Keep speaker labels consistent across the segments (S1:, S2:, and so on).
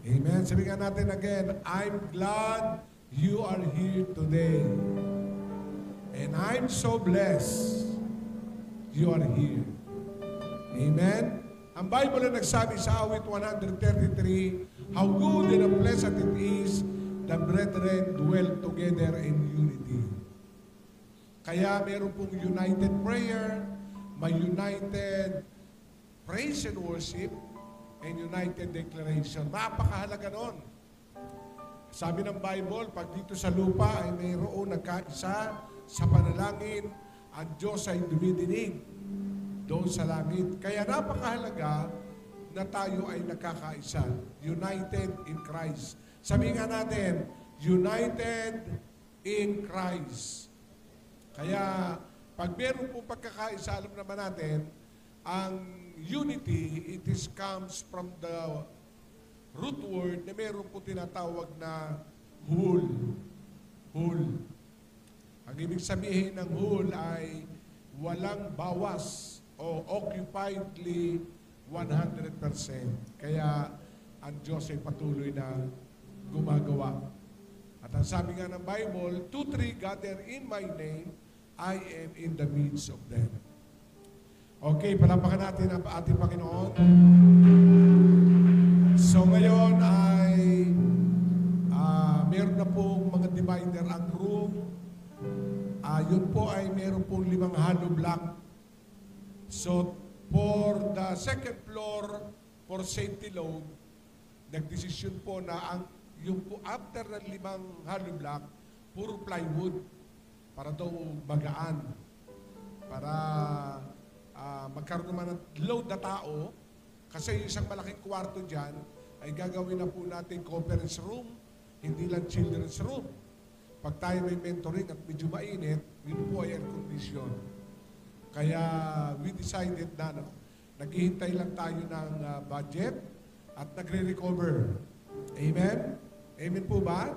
S1: Amen. Sabi nga natin again, I'm glad you are here today. And I'm so blessed you are here. Amen. Ang Bible na nagsabi sa awit 133, how good and how pleasant it is the brethren dwell together in unity. Kaya meron pong united prayer, may united praise and worship, and united declaration. Napakahalaga nun. Sabi ng Bible, pag dito sa lupa ay mayroon nagkaisa sa panalangin, ang Diyos ay dumidinig doon sa langit. Kaya napakahalaga na tayo ay nakakaisa. United in Christ. Sabi nga natin, united in Christ. Kaya, pag meron pong pagkakaisa, alam naman natin, ang unity, it comes from the root word na meron po tinatawag na whole. Whole. Ang ibig sabihin ng whole ay walang bawas o occupiedly 100%. Kaya ang Diyos ay patuloy na gumagawa. At ang sabi nga ng Bible, 2-3 gather in my name, I am in the midst of them. Okay, palapakan natin ang ating Panginoon. So ngayon ay meron na pong mga divider ang room. Yun po ay meron pong 5 hollow block. So for the second floor, for safety load, nagdesisyon po na yung po after ng 5 hollow block, puro plywood para daw magaan. Para magkaroon naman ng load na tao, kasi yung isang malaking kwarto dyan, ay gagawin na po natin conference room, hindi lang children's room. Pag tayo may mentoring at medyo mainit, yun po ay air condition. Kaya we decided na naghihintay lang tayo ng budget at nagre-recover. Amen? Amen po ba?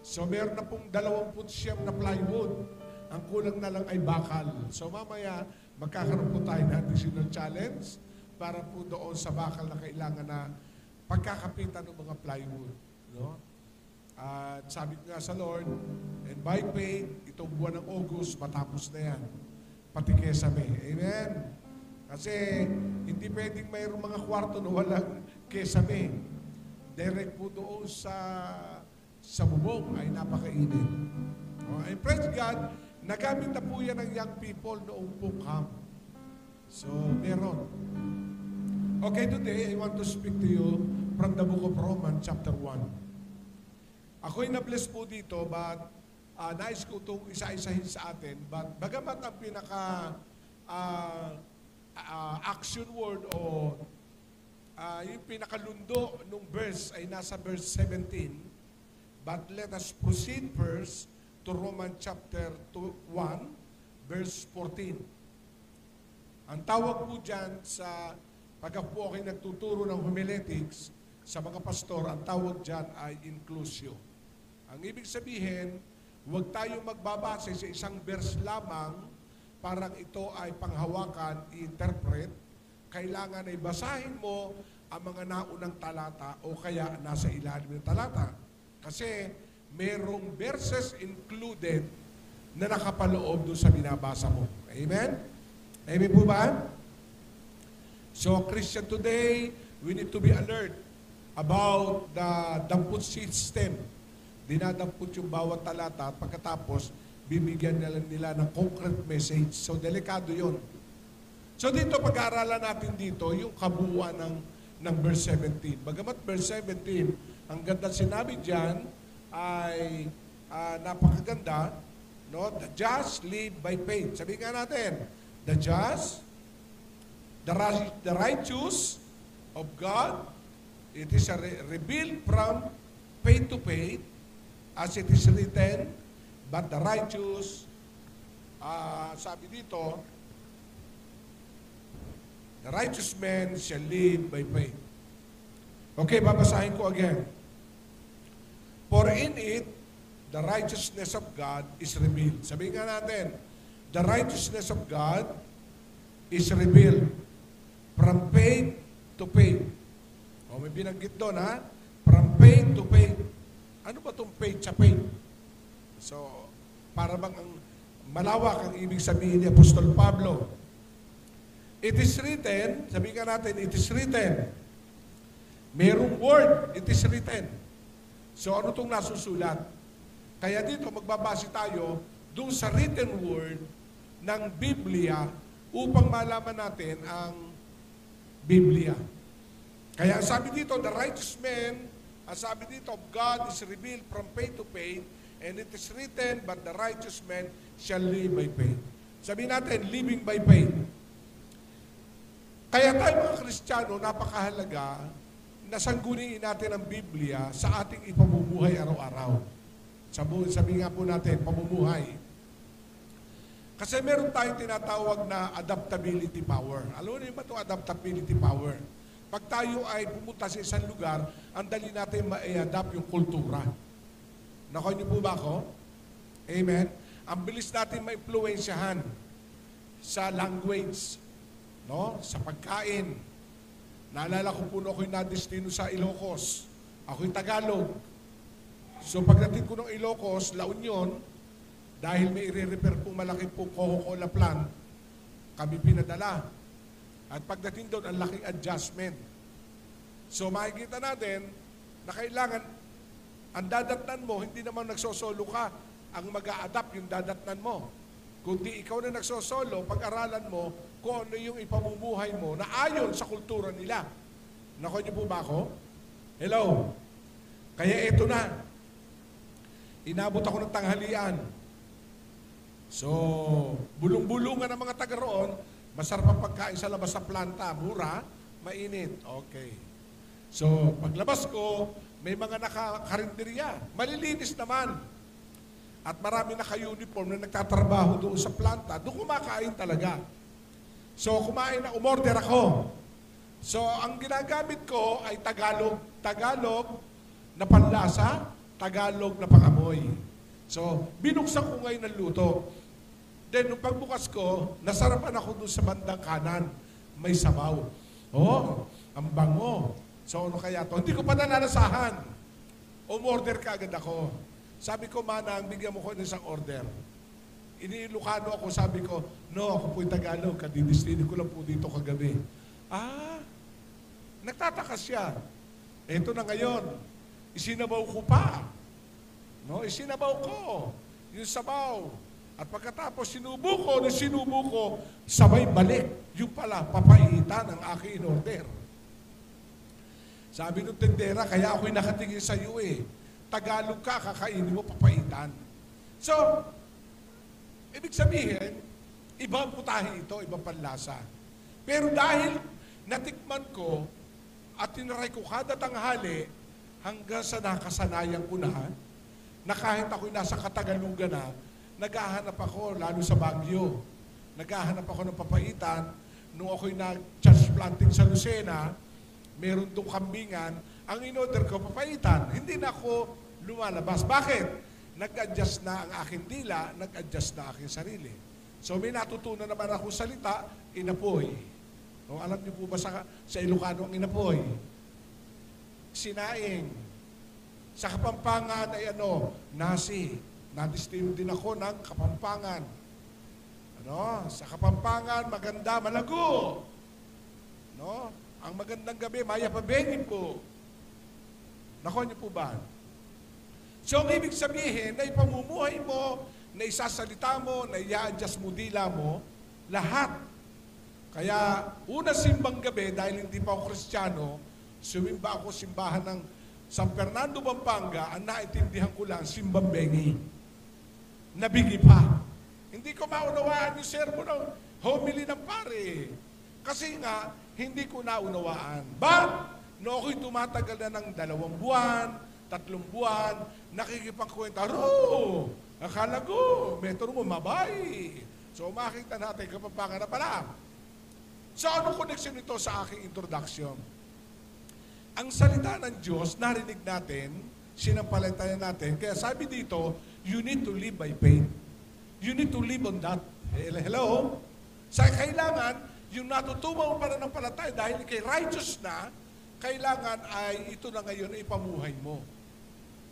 S1: So meron na pong 20 na plywood. Ang kulang na lang ay bakal. So mamaya, magkakaroon po tayo ng additional challenge para po doon sa bakal na kailangan na pagkakapitan ng mga plywood. No? At sabi ko nga sa Lord, and by faith, itong buwan ng August, matapos na yan. Pati kesame. Amen? Kasi hindi pwedeng mayroong mga kwarto na walang kesame. Direct po doon sa bubong ay napakainit. And praise God, nagamit na po yan ng young people noong po camp. So, meron. Okay, today, I want to speak to you from the book of Romans, chapter 1. Ako'y na-bless po dito, but nais ko itong isa-isahin sa atin. But bagamat ang pinaka action word o yung pinakalundo nung verse ay nasa verse 17, but let us proceed first to Romans chapter 1, verse 14. Ang tawag po dyan sa pagka po ako'y nagtuturo ng homiletics sa mga pastor, ang tawag dyan ay inclusio. Ang ibig sabihin, huwag tayong magbabase sa isang verse lamang, parang ito ay panghawakan, i-interpret. Kailangan ay basahin mo ang mga naunang talata o kaya nasa ilalim ng talata. Kasi merong verses included na nakapaloob doon sa binabasa mo. Amen? Amen po ba? So, Christian today, we need to be alert about the dampot system. Dinadampot yung bawat talata at pagkatapos, bibigyan nila ng concrete message. So, delikado yon. So, dito, pag-aaralan natin dito, yung kabuuan ng verse 17. Bagamat verse 17, ang ganda sinabi dyan, ay napakaganda, no? The just live by faith. Sabi nga natin, the just, the righteous of God, it is revealed from faith to faith, as it is written, but the righteous, sabi dito, the righteous man shall live by faith. Okay, babasahin ko again. For in it, the righteousness of God is revealed. Sabihin nga natin, the righteousness of God is revealed from faith to faith. O may binanggit doon, ha? From faith to faith. Ano ba itong faith sa faith? So, para bang ang malawak ang ibig sabihin ni Apostol Pablo. It is written, sabihin ka natin, it is written. Merong word, it is written. So, ano itong nasusulat? Kaya dito, magbabase tayo doon sa written word ng Biblia upang malaman natin ang Biblia. Kaya sabi dito, the righteous man, ang sabi dito, God is revealed from faith to faith, and it is written, but the righteous man shall live by faith. Sabi natin, living by faith. Kaya tayo mga Kristiyano, napakahalaga na sangguniin natin ang Biblia sa ating ipamumuhay araw-araw. Sabi nga po natin, pamumuhay. Kasi meron tayong tinatawag na adaptability power. Alam niyo ba itong adaptability power? Pag tayo ay pumunta sa isang lugar, ang dali natin ma-adapt yung kultura. Nakuha niyo po ba ako? Amen? Ang bilis natin ma-influensyahan sa language, no? Sa pagkain. Naalala ko po na ako'y nadestino sa Ilocos. Ako'y Tagalog. So pagdating ko ng Ilocos, La Union, dahil may i-repair po malaki po Coca-Cola plant, kami pinadala. At pagdating doon, ang laking adjustment. So makikita natin na kailangan, ang dadatnan mo, hindi naman nagsosolo ka, ang mag-a-adapt yung dadatnan mo. Kundi ikaw na nagsosolo, pag-aralan mo kung ano yung ipamumuhay mo na ayon sa kultura nila. Nakuha niyo po ba ako? Hello? Kaya eto na. Inabot ako ng tanghalian. So, bulong-bulungan ng mga taga roon, masarap ang pagkain sa labas sa planta. Mura, mainit. Okay. So, paglabas ko, may mga nakakarinderiya. Malilinis naman. At marami naka-uniform na nagtatrabaho doon sa planta. Doon kumakain talaga. So, kumain na, umorder ako. So, ang ginagamit ko ay Tagalog. Tagalog na panlasa, Tagalog na pangamoy. So, binuksan ko ngayon ng luto. Then, nung pagbukas ko, nasarapan ako doon sa bandang kanan. May sabaw. Oh, ang bango. So, ano kaya to? Hindi ko pa nananasahan. Umorder ka agad ako. Sabi ko, Manang, bigyan mo ko ng isang order. Inilocano ako, sabi ko, no, ako po'y Tagalog, kadidistino ko lang po dito kagabi. Nagtataka siya. Eto na ngayon, isinabaw ko pa. No, isinabaw ko. Yung sabaw. At pagkatapos sinubo ko, sabay balik. Yung pala, papaitan ang aking in-order. Sabi ng tendera, kaya ako'y nakatingin sa iyo eh. Tagalog ka, kakainin mo, papaitan. So, ibig sabihin, ibang putahe ito, ibang panlasa. Pero dahil natikman ko at tinaray ko kada tanghali hanggang sa nakasanayan ko na kahit ako'y nasa Katagalugan na, naghahanap ako, lalo sa Baguio, naghahanap ako ng papaitan. Nung ako'y nag-church planting sa Lucena, meron doong kambingan, ang in-order ko, papaitan. Hindi na ako lumalabas. Bakit? Nag-adjust na ang aking dila, nag-adjust na aking sarili. So may natutunan naman akong salita, inapoy. O, alam niyo po ba sa Ilocano ang inapoy? Sinaing. Sa Kapampangan ay nasi. Nadistino din ako ng Kapampangan. Sa Kapampangan, maganda, malago. Ang magandang gabi, maya pabengin po. Nakuha niyo po ba? So, ang ibig sabihin, na ipamumuhay mo, na isasalita mo, na i-adjust mo dila mo, lahat. Kaya, una simbang gabi, dahil hindi pa ako Kristiyano, sumimba ako simbahan ng San Fernando, Pampanga, ang naintindihan ko lang, simbang bengi. Nabigi pa. Hindi ko maunawaan yung sermon ng homily ng pare. Kasi nga, hindi ko naunawaan. But, no ako'y tumatagal na ng 2 buwan, 3 buwan, nakikipagkwenta, akala ko, metro mo, mabay. So, makita natin, Kapampangan na pala. So, anong connection nito sa aking introduction? Ang salita ng Diyos, narinig natin, sinampalatayan natin, kaya sabi dito, you need to live by faith. You need to live on that. Hello? Sa kailangan, yung natutuwa mo para ng palatay, dahil kay righteous na, kailangan ay ito na ngayon ay pamuhay mo.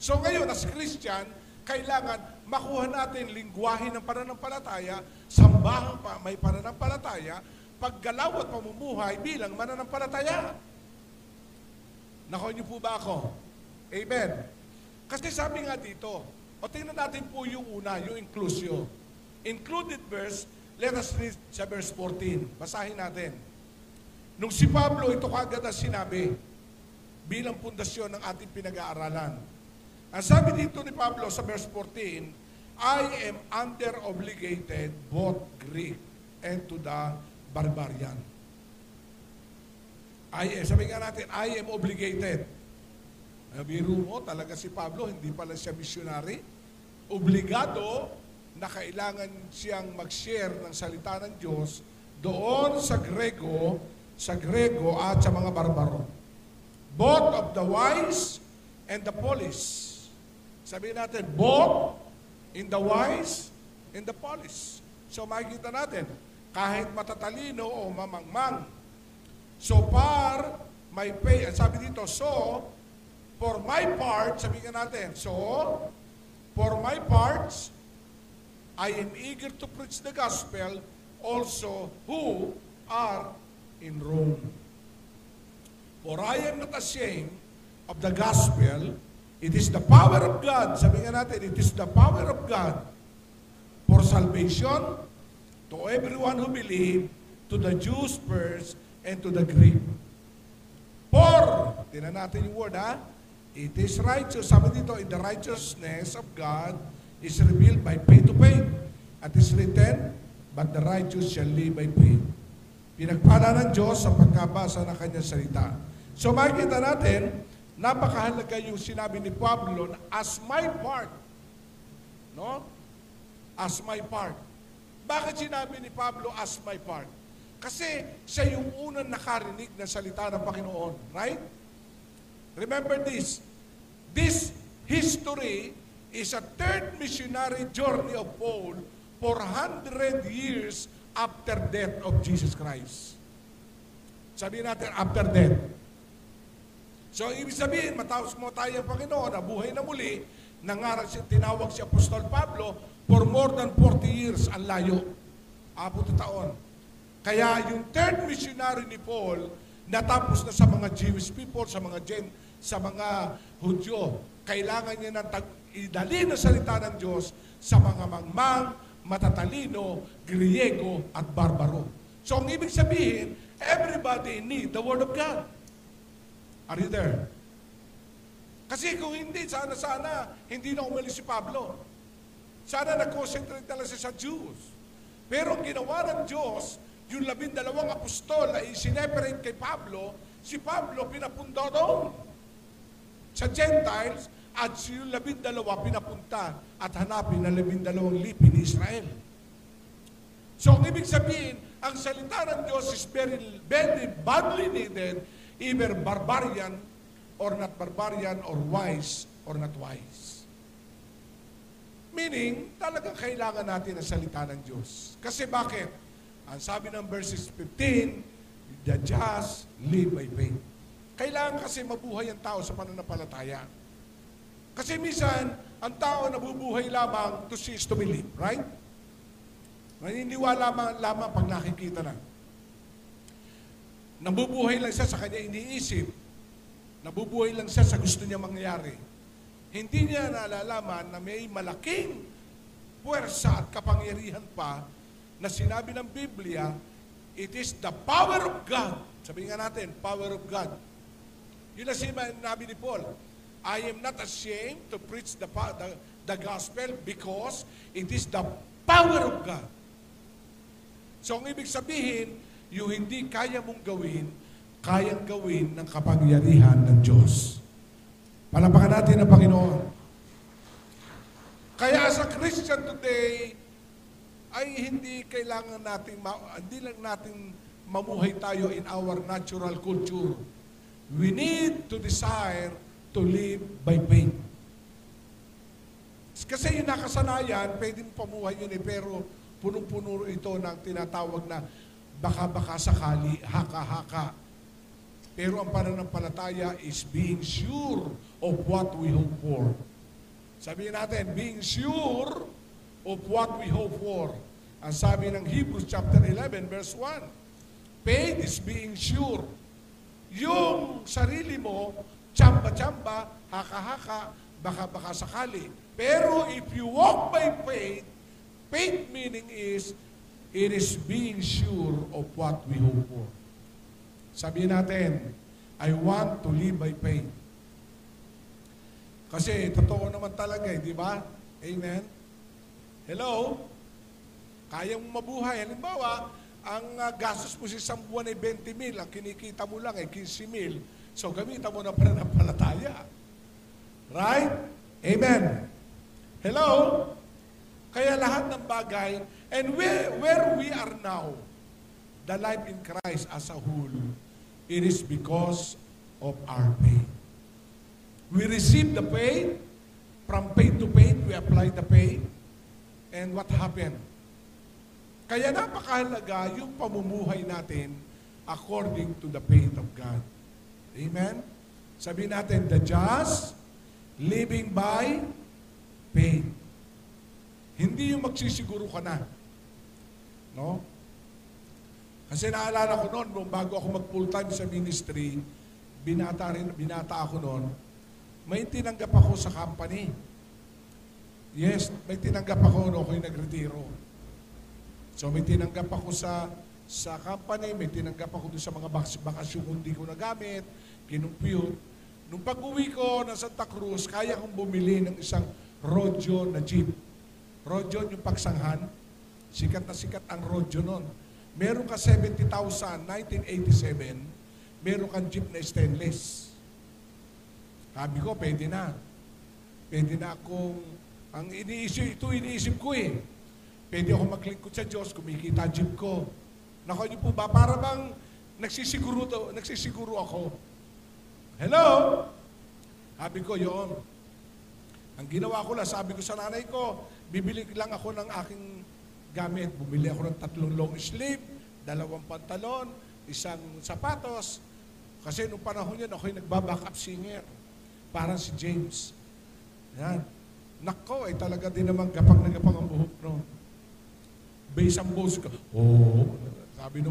S1: So ngayon, as Christian, kailangan makuha natin lingwahe ng pananampalataya, sambahan pa may pananampalataya, paggalaw at pamumuhay bilang mananampalataya. Nakuha niyo po ba ako? Amen. Kasi sabi nga dito, o tingnan natin po yung una, yung inclusio. Included verse, let us read sa verse 14. Basahin natin. Nung si Pablo, ito kagad ang sinabi bilang pundasyon ng ating pinag-aaralan. Ang sabi dito ni Pablo sa verse 14, I am under obligated both Greek and to the barbarian. Sabi nga natin, I am obligated. Biro mo, talaga si Pablo, hindi pala siya missionary. Obligado na kailangan siyang mag-share ng salita ng Diyos doon sa Grego at sa mga barbaro. Both of the wise and the foolish. Sabihin natin, both in the wise and the foolish. So makikita natin, kahit matatalino o mamangmang. So far, my pay, sabi dito, so, for my part, sabihin natin, so, for my parts, I am eager to preach the gospel also who are in Rome. For I am not ashamed of the gospel. It is the power of God. Sabi nga natin, it is the power of God for salvation to everyone who believe, to the Jews first, and to the Greek. For, tinan natin yung word ha, it is righteous. Sabi dito, in the righteousness of God is revealed by faith to faith. At is written, but the righteous shall live by faith. Pinagpala ng Diyos sa pagkabasa ng kanyang salita. So makikita natin, napakahalaga yung sinabi ni Pablo na as my part. No? As my part. Bakit sinabi ni Pablo as my part? Kasi siya yung unang nakarinig ng salita ng Panginoon. Right? Remember this. This history is a third missionary journey of Paul 400 years after death of Jesus Christ. Sabihin natin, after death. So, ibig sabihin, matapos mo tayo ang Panginoon, nabuhay na muli, tinawag si Apostol Pablo, for more than 40 years, ang layo. 40 taon. Kaya yung third missionary ni Paul, natapos na sa mga Jewish people, sa mga Hudyo. Kailangan niya nang idali na salita ng Diyos sa mga mangmang, matatalino, Griego, at barbaro. So, ang ibig sabihin, everybody need the Word of God. Are you there? Kasi kung hindi, sana, hindi na umalis si Pablo. Sana nag-concentrate na lang siya sa Jews. Pero ang ginawa ng Diyos, yung 12 apostol na isineperate kay Pablo, si Pablo pinapunta doon sa Gentiles, at yung 12 pinapunta at hanapin ang 12 lipin ni Israel. So, ang ibig sabihin, ang salita ng Diyos is very, very badly needed, either barbarian or not barbarian, or wise or not wise. Meaning, talagang kailangan natin ang salita ng Diyos. Kasi bakit? Ang sabi ng verses 15, the just live by faith. Kailangan kasi mabuhay ang tao sa pananampalataya. Kasi minsan, ang tao nabubuhay lamang to see is to believe, right? Naniniwala lamang pag nakikita na. Nabubuhay lang siya sa kanya iniisip. Nabubuhay lang siya sa gusto niya mangyari. Hindi niya nalalaman na may malaking puwersa at kapangyarihan pa na sinabi ng Biblia, it is the power of God. Sabihin nga natin, power of God. Yun na sinabi ni Paul, I am not ashamed to preach the gospel because it is the power of God. So, ang ibig sabihin, yung hindi kaya mong gawin, kayang gawin ng kapangyarihan ng Diyos. Palapakan natin ang Panginoon. Kaya as a Christian today, ay hindi kailangan hindi lang natin mamuhay tayo in our natural culture. We need to desire to live by faith. Kasi yung nakasanayan, pwede mo pamuhay yun pero punong-puno ito ng tinatawag na baka-baka sakali, haka-haka. Pero ang pananampalataya is being sure of what we hope for. Sabihin natin, being sure of what we hope for. Ang sabi ng Hebrews chapter 11, verse 1, faith is being sure. Yung sarili mo, tsamba-tsamba, haka-haka, baka-baka sakali. Pero if you walk by faith, faith meaning is, it is being sure of what we hope for. Sabihin natin, I want to live by faith. Kasi totoo naman talaga di ba? Amen? Hello? Kaya mong mabuhay. Halimbawa, ang gastos mo sa isang buwan ay 20,000, ang kinikita mo lang ay 15,000. So, gamitan mo na pananampalataya. Right? Amen. Hello? Kaya lahat ng bagay, and where we are now, the life in Christ as a whole, it is because of our faith. We receive the faith, from faith to faith, we apply the faith, and what happened? Kaya napakahalaga yung pamumuhay natin according to the faith of God. Amen? Sabihin natin, the just living by faith. Hindi yung magsisiguro ka na. No? Kasi naalala ko noon, bago ako mag-full-time sa ministry, binata ako noon, may tinanggap ako sa company. Yes, may tinanggap ako noon ako'y nagretiro. So may tinanggap ako sa company, may tinanggap ako doon sa mga bakasyon kung hindi ko nagamit, kinumpute. Nung pag-uwi ko ng Santa Cruz, kaya kong bumili ng isang Rodeo na jeep. Rodeo yung pagsanghan, sikat na sikat ang Rodeo noon. Meron ka 70,000, 1987, meron kang jeep na stainless. Sabi ko, pwede na. Pwede na akong, iniisip ko eh. Pwede ako maglingkod sa Diyos, kumikita jeep ko. Naku niyo po ba, para bang nagsisiguro ako. Hello? Sabi ko, yun. Ang ginawa ko lang, sabi ko sa nanay ko, bibili lang ako ng aking gamit. Bumili ako ng 3 long sleeve, 2 pantalon, 1 sapatos. Kasi nung panahon yun, ako'y nagba-backup singer. Parang si James. Yan. Nako, ay talaga din naman gapang na gapang ang buhok, no? Base ang boss ko. Oh, sabi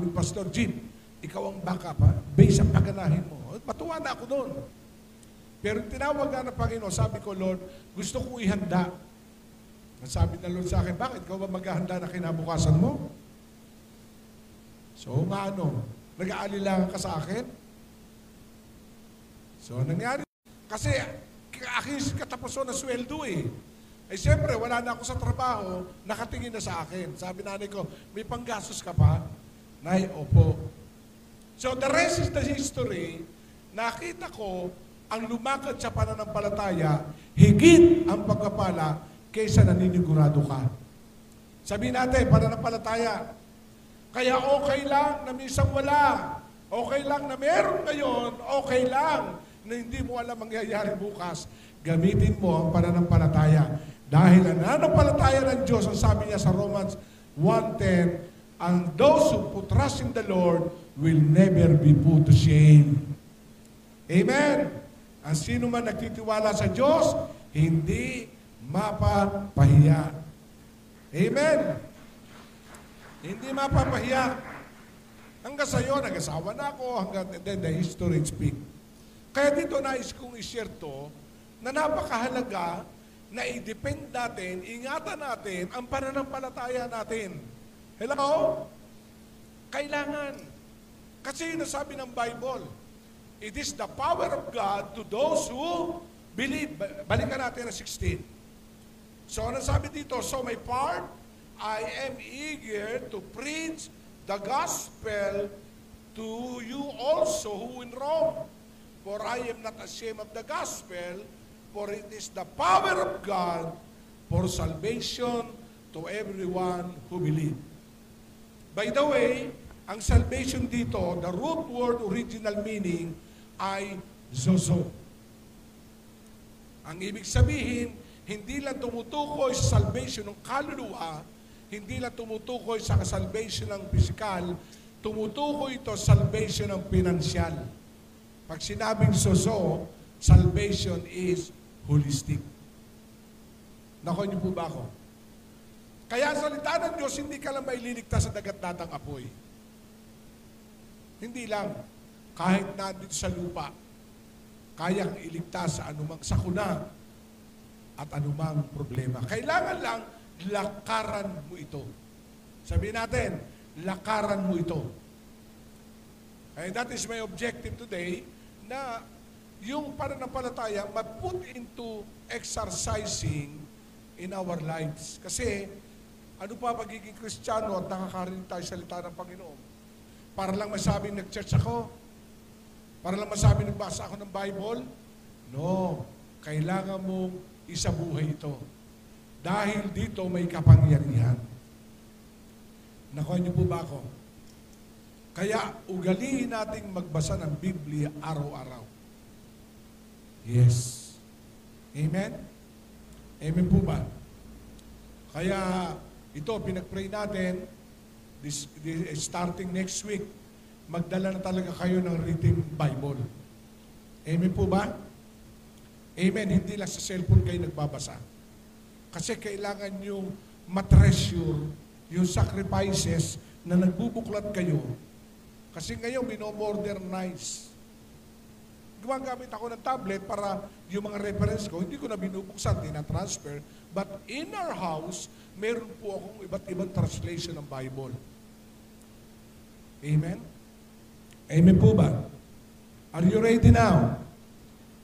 S1: nung Pastor Jim, ikaw ang backup, ha? Base ang paganahin mo. Matuwa na ako doon. Pero tinawag na ng Panginoon, sabi ko, Lord, gusto kong ihanda. Sabi ng Lord sa akin, bakit ikaw ba maghahanda na kinabukasan mo? So, nag-aalilangan ka sa akin? So, nangyari. Kasi, aking katapusan na sweldo eh. Eh, siyempre, wala na ako sa trabaho, nakatingin na sa akin. Sabi nanay ko, may panggastos ka pa? Nay, opo. So, the rest is the history. Nakita ko, ang lumakad sa pananampalataya, higit ang pagkapala kaysa naninigurado ka. Sabihin natin, pananampalataya. Kaya okay lang na minsan wala. Okay lang na meron ngayon. Okay lang na hindi mo alam mangyayari bukas. Gamitin mo ang pananampalataya. Dahil ang pananampalataya ng Diyos, ang sabi niya sa Romans 1:10, and those who put trust in the Lord will never be put to shame. Amen. Ang sino man nagtitiwala sa Diyos, hindi mapapahiya. Amen. Hindi mapapahiya. Hanggang sa iyo, nag-asawa na ako, hanggang then the history speak. Kaya dito nais kong i-share to, na napakahalaga na i-depend natin, ingatan natin ang pananampalataya natin. Hello? Kailangan. Kasi nasabi ng Bible, it is the power of God to those who believe. Balikan natin ang 16. So, ano sabi dito? So, my part, I am eager to preach the gospel to you also who in Rome. For I am not ashamed of the gospel, for it is the power of God for salvation to everyone who believes. By the way, ang salvation dito, the root word original meaning ay zozo. Ang ibig sabihin, hindi lang tumutukoy sa salvation ng kaluluwa, hindi lang tumutukoy sa salvation ng pisikal, tumutukoy ito salvation ng pinansyal. Pag sinabing sozo, salvation is holistic. Nako niyo po ba ako? Kaya ang salita ng Diyos, hindi ka lang maililigtas sa dagat-datang apoy. Hindi lang. Kahit nandito sa lupa, kayang iligtas sa anumang sakuna at anumang problema. Kailangan lang lakaran mo ito. Sabihin natin, lakaran mo ito. And that is my objective today, na yung pananampalataya ma-put into exercising in our lives. Kasi, ano pa pagiging Kristiyano at nakakarinig tayo salita ng Panginoon? Para lang masabing nag-church ako? Para lang masabing nagbasa ako ng Bible? No. Kailangan mong isabuhay ito. Dahil dito may kapangyarihan. Nakuha niyo po ba ako? Kaya ugaliin nating magbasa ng Biblia araw-araw. Yes. Amen? Amen po ba? Kaya ito, pinag-pray natin, starting next week, magdala na talaga kayo ng written Bible. Amen po ba? Amen. Hindi lang sa cellphone kayo nagbabasa. Kasi kailangan yung matreasure yung sacrifices na nagbubuklat kayo. Kasi ngayon, binomodernize. Gumagamit ako ng tablet para yung mga reference ko, hindi ko na binubuksan, tina-transfer. But in our house, meron po akong iba't ibang translation ng Bible. Amen? Amen po ba? Are you ready now?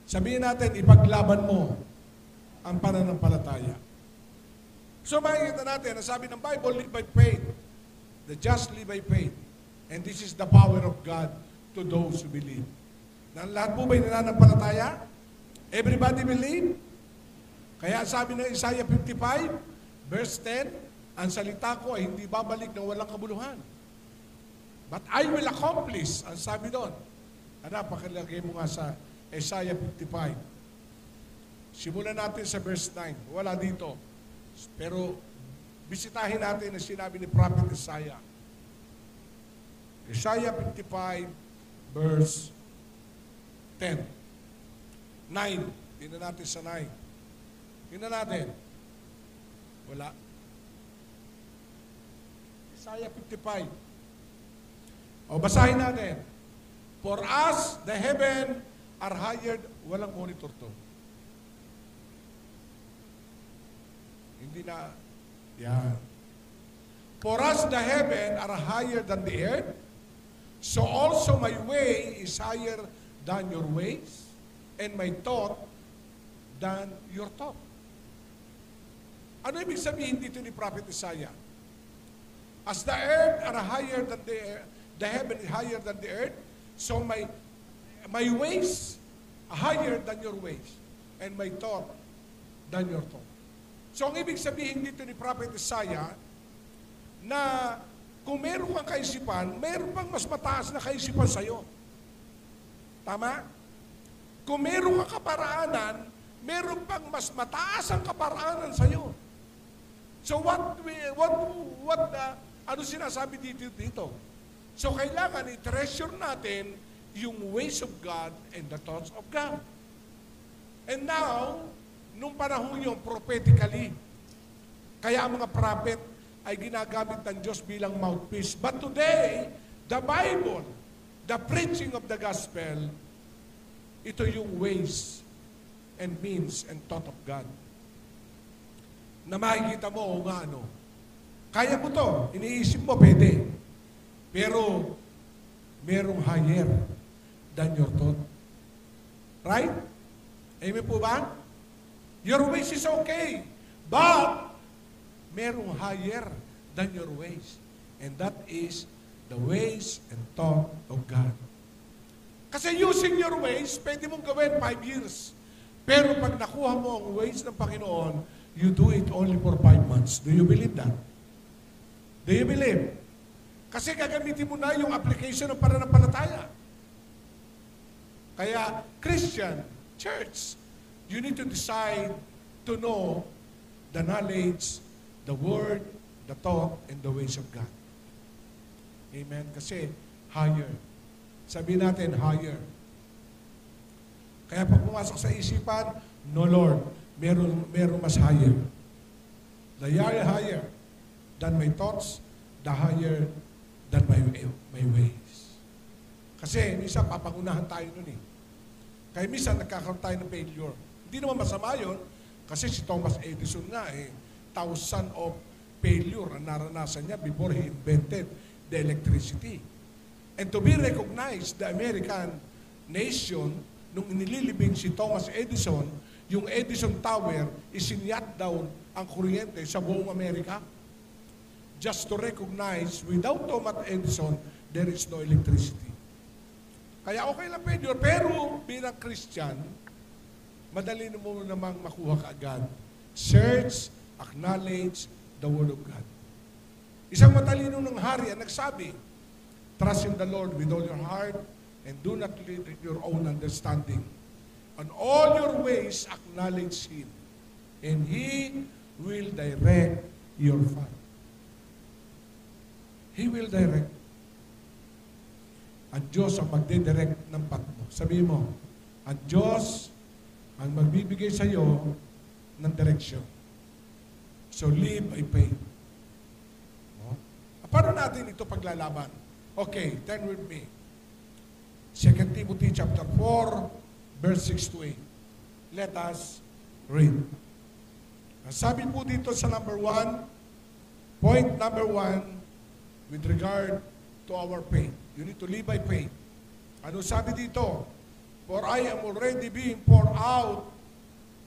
S1: Sabihin natin, ipaglaban mo ang pananampalataya. So makikita natin, ang sabi ng Bible, live by faith. The just live by faith. And this is the power of God to those who believe. Na lahat po ba'y nananampalataya? Everybody believe? Kaya sabi ng Isaiah 55, verse 10, ang salita ko ay hindi babalik ng walang kabuluhan. But I will accomplish, ang sabi doon. Pakilagay mo nga sa Isaiah 55. Simulan natin sa verse 9. Wala dito. Pero bisitahin natin ang sinabi ni Prophet Isaiah. Isaiah 55, verse 10. 9. Tingnan natin sa 9. Tingnan natin. Wala. Isaiah 55. O, basahin natin. For us, the heaven are hired. Walang monitor to. Hindi na. Yan. For us, the heaven are higher than the earth. So also my way is higher than your ways, and my thought than your thought. Ano ibig sabihin dito ni Prophet Isaiah? As the earth are higher than the heaven is higher than the earth, so my ways are higher than your ways, and my thought than your thought. So ang ibig sabihin dito ni Prophet Isaiah, na kung meron kang kaisipan, meron pang mas mataas na kaisipan sa'yo. Tama? Kung meron kang kaparaanan, meron pang mas mataas ang kaparaanan sa'yo. So ano sinasabi dito? So kailangan i-treasure natin yung ways of God and the thoughts of God. And now, nung panahon yung prophetically, kaya ang mga prophet ay ginagamit ng Diyos bilang mouthpiece. But today, the Bible, the preaching of the gospel, ito yung ways and means and thought of God. Na makikita mo nga ano. Kaya mo to, iniisip mo, pwede. Pero, merong higher than your thought. Right? Amen po ba? Your ways is okay. But, merong higher than your ways. And that is the ways and thought of God. Kasi using your ways, pwede mong gawin 5 years. Pero pag nakuha mo ang ways ng Panginoon, you do it only for 5 months. Do you believe that? Do you believe? Kasi gagamitin mo na yung application ng pananampalataya. Kaya, Christian, church, you need to decide to know the knowledge, the word, the thought, and the ways of God. Amen? Kasi higher. Sabihin natin, higher. Kaya pag pumasok sa isipan, no Lord, meron mas higher. The higher than my thoughts, the higher than my ways. Kasi minsan papangunahan tayo nun eh. Kaya minsan nagkakaroon tayo ng failure. Hindi naman masama yun, kasi si Thomas Edison nga thousand of failure ang naranasan niya before he invented the electricity. And to be recognized, the American nation, nung inililibing si Thomas Edison, yung Edison Tower, isinyat down ang kuryente sa buong Amerika. Just to recognize, without Thomas Edison, there is no electricity. Kaya okay lang failure, pero bilang Christian, madali mo namang makuha ka agad. Search, acknowledge the Word of God. Isang matalino ng hari ang nagsabi, trust in the Lord with all your heart and do not lean on your own understanding. On all your ways, acknowledge Him, and He will direct your path. He will direct. Ang Diyos ang magdidirect ng path mo. Sabihin mo, ang Diyos ang magbibigay sa iyo ng direction. So live by faith. No? Paano natin ito paglalaban? Okay, turn with me. 2 Timothy chapter 4, verse 6 to 8. Let us read. Sabi po dito sa point number 1, with regard to our faith. You need to live by faith. Ano sabi dito? For I am already being poured out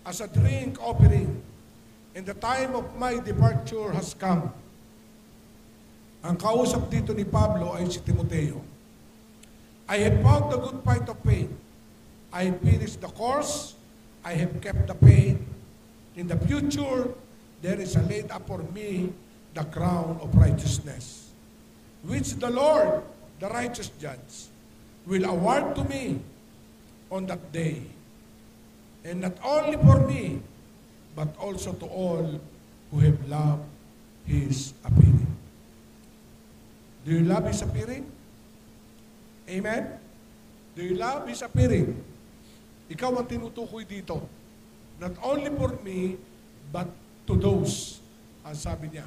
S1: as a drink offering, and the time of my departure has come. Ang kausap dito ni Pablo ay si Timoteo. I have fought the good fight of faith. I have finished the course. I have kept the faith. In the future, there is laid up for me the crown of righteousness, which the Lord, the righteous judge, will award to me on that day. And not only for me, but also to all who have loved His appearing. Do you love His appearing? Amen? Do you love His appearing? Ikaw ang tinutukoy dito. Not only for me, but to those, ang sabi niya.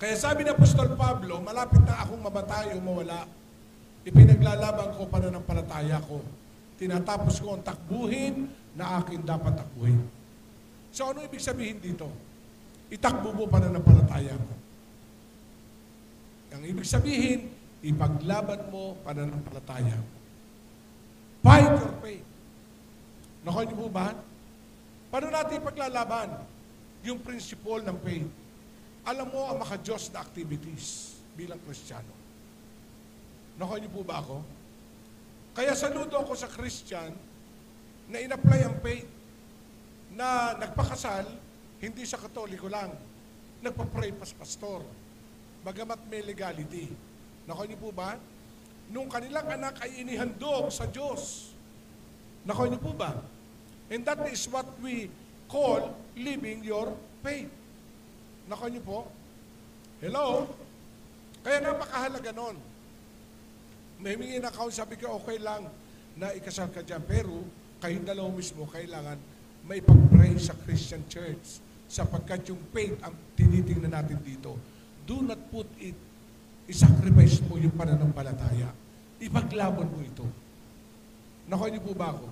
S1: Kaya sabi ni Apostol Pablo, malapit na akong mamatay o mawala. Ipinaglalaban ko pananampalataya ko. Tinatapos ko ang takbuhin na akin dapat takbuhin. So ano ibig sabihin dito? Itakbo mo pananampalataya ko. Ang ibig sabihin, ipaglaban mo pananampalataya. Fight your faith. Nakuha niyo po ba? Paano natin ipaglalaban? Yung principle ng faith. Alam mo ang maka-Diyos na activities bilang Kristiyano. Nakuha niyo po ba ako? Kaya saludo ako sa Christian na in-apply ang faith, na nagpakasal, hindi sa Katoliko lang, nagpa-pray pas pastor, bagamat may legality. Nakuha niyo po ba? Nung kanilang anak ay inihandog sa Diyos. Nakuha niyo po ba? And that is what we call living your faith. Nakuha niyo po? Hello? Kaya napakahalaga nun. May humingi na account, sabi ko, okay lang na ikasal ka dyan, pero kayong dalawa mismo, kailangan may pag-pray sa Christian Church sapagkat yung faith ang tinitingnan natin dito. Do not put it, isacrifice mo yung pananampalataya. Ipaglaban mo ito. Nakuha niyo po ba ako?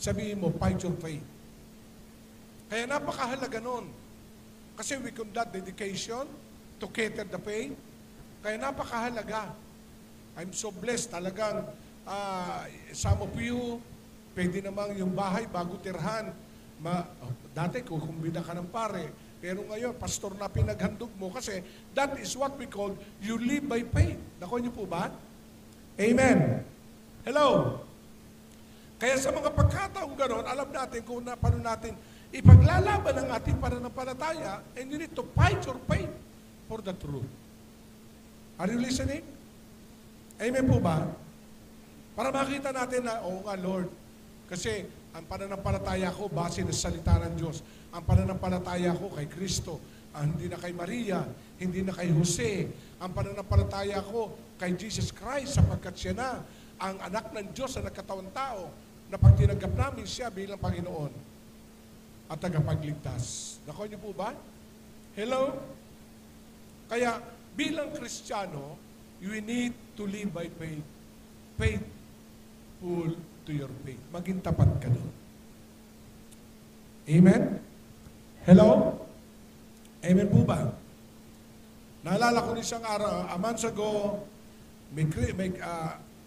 S1: Sabihin mo, fight your faith. Kaya napakahalaga nun. Kasi we conduct dedication to cater the faith. Kaya napakahalaga. I'm so blessed talagang some of you, pwede namang yung bahay bago tirhan. Dati kukumbida ka ng pare, pero ngayon, pastor na pinaghandog mo kasi that is what we call you live by faith. Nakuha niyo po ba? Amen. Hello? Kaya sa mga pagkataong gano'n, alam natin kung paano natin ipaglalaban ang ating pananampalataya, and you need to fight your faith for the truth. Are you listening? Amen po ba? Para makita natin na, oo nga Lord, kasi ang pananampalataya ko base sa salita ng Diyos. Ang pananampalataya ko kay Kristo hindi na kay Maria, hindi na kay Jose. Ang pananampalataya ko kay Jesus Christ sapagkat siya na ang anak ng Diyos na nagkatawang tao na pag tinanggap namin siya bilang Panginoon at tagapagligtas. Nakuha niyo po ba? Hello? Kaya bilang Kristiyano, you need to live by faith. Faithful to your faith. Maging tapat ka doon. Amen? Hello? Amen po ba? Naalala ko isang araw, a month ago,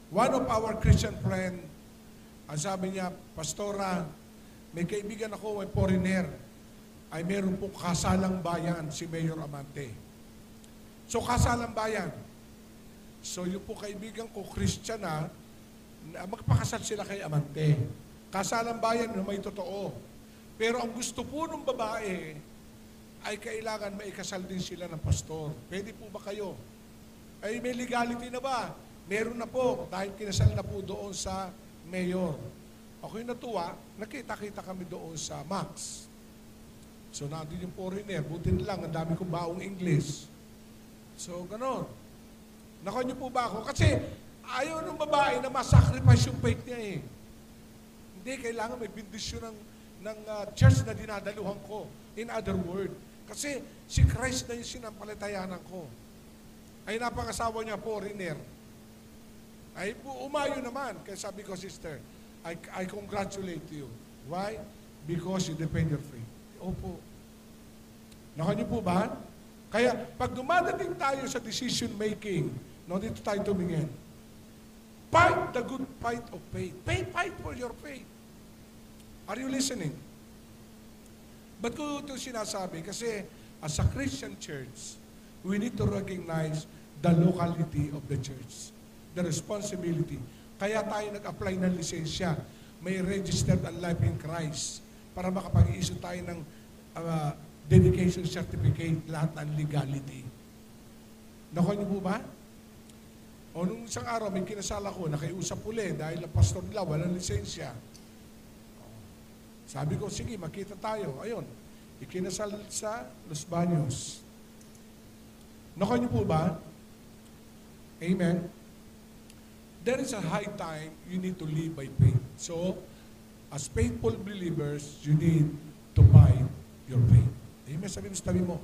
S1: one of our Christian friend, ang sabi niya, Pastora, may kaibigan ako, may foreigner, ay meron po kasalang bayan, si Mayor Amante. So, kasalang bayan. So, yung po kaibigan ko, Christian na magpakasal sila kay Amante. Kasalang bayan na may totoo. Pero ang gusto po ng babae, ay kailangan maikasal din sila ng pastor. Pwede po ba kayo? Ay may legality na ba? Meron na po, dahil kinasal na po doon sa mayor. Ako'y natuwa, nakita-kita kami doon sa Max. So nandun yung foreigner, buti na lang, ang dami kong baong English. So ganon. Nakuha niyo po ba ako? Kasi ayaw ng babae na masacrifice yung faith niya eh. Hindi, kailangan may bendisyon ng church na dinadaluhan ko. In other words, kasi si Christ na yung sinampalatayanan ko. Ay napangasawa niya, foreigner. Ay umayo naman. Kaya sabi ko, sister, I congratulate you. Why? Because you defend your faith. Opo. Nakuha niyo po ba? Kaya pag dumadating tayo sa decision making, dito tayo tumingin. Fight the good fight of faith. Fight for your faith. Are you listening? Ba't ko ito sinasabi? Kasi as a Christian church, we need to recognize the locality of the church. The responsibility. Kaya tayo nag-apply ng lisensya. May registered and life in Christ para makapag-i-issue tayo ng dedication certificate, lahat ng legality. Nakuha niyo po ba? O nung isang araw, may kinasal ako, nakiusap uli dahil ang pastor nila walang lisensya. Sabi ko, sige, makita tayo. Ayun, ikinasal sa Los Baños. Nakuha niyo po ba? Amen? There is a high time you need to live by faith. So, as faithful believers, you need to fight your faith. Amen? Sabi mo,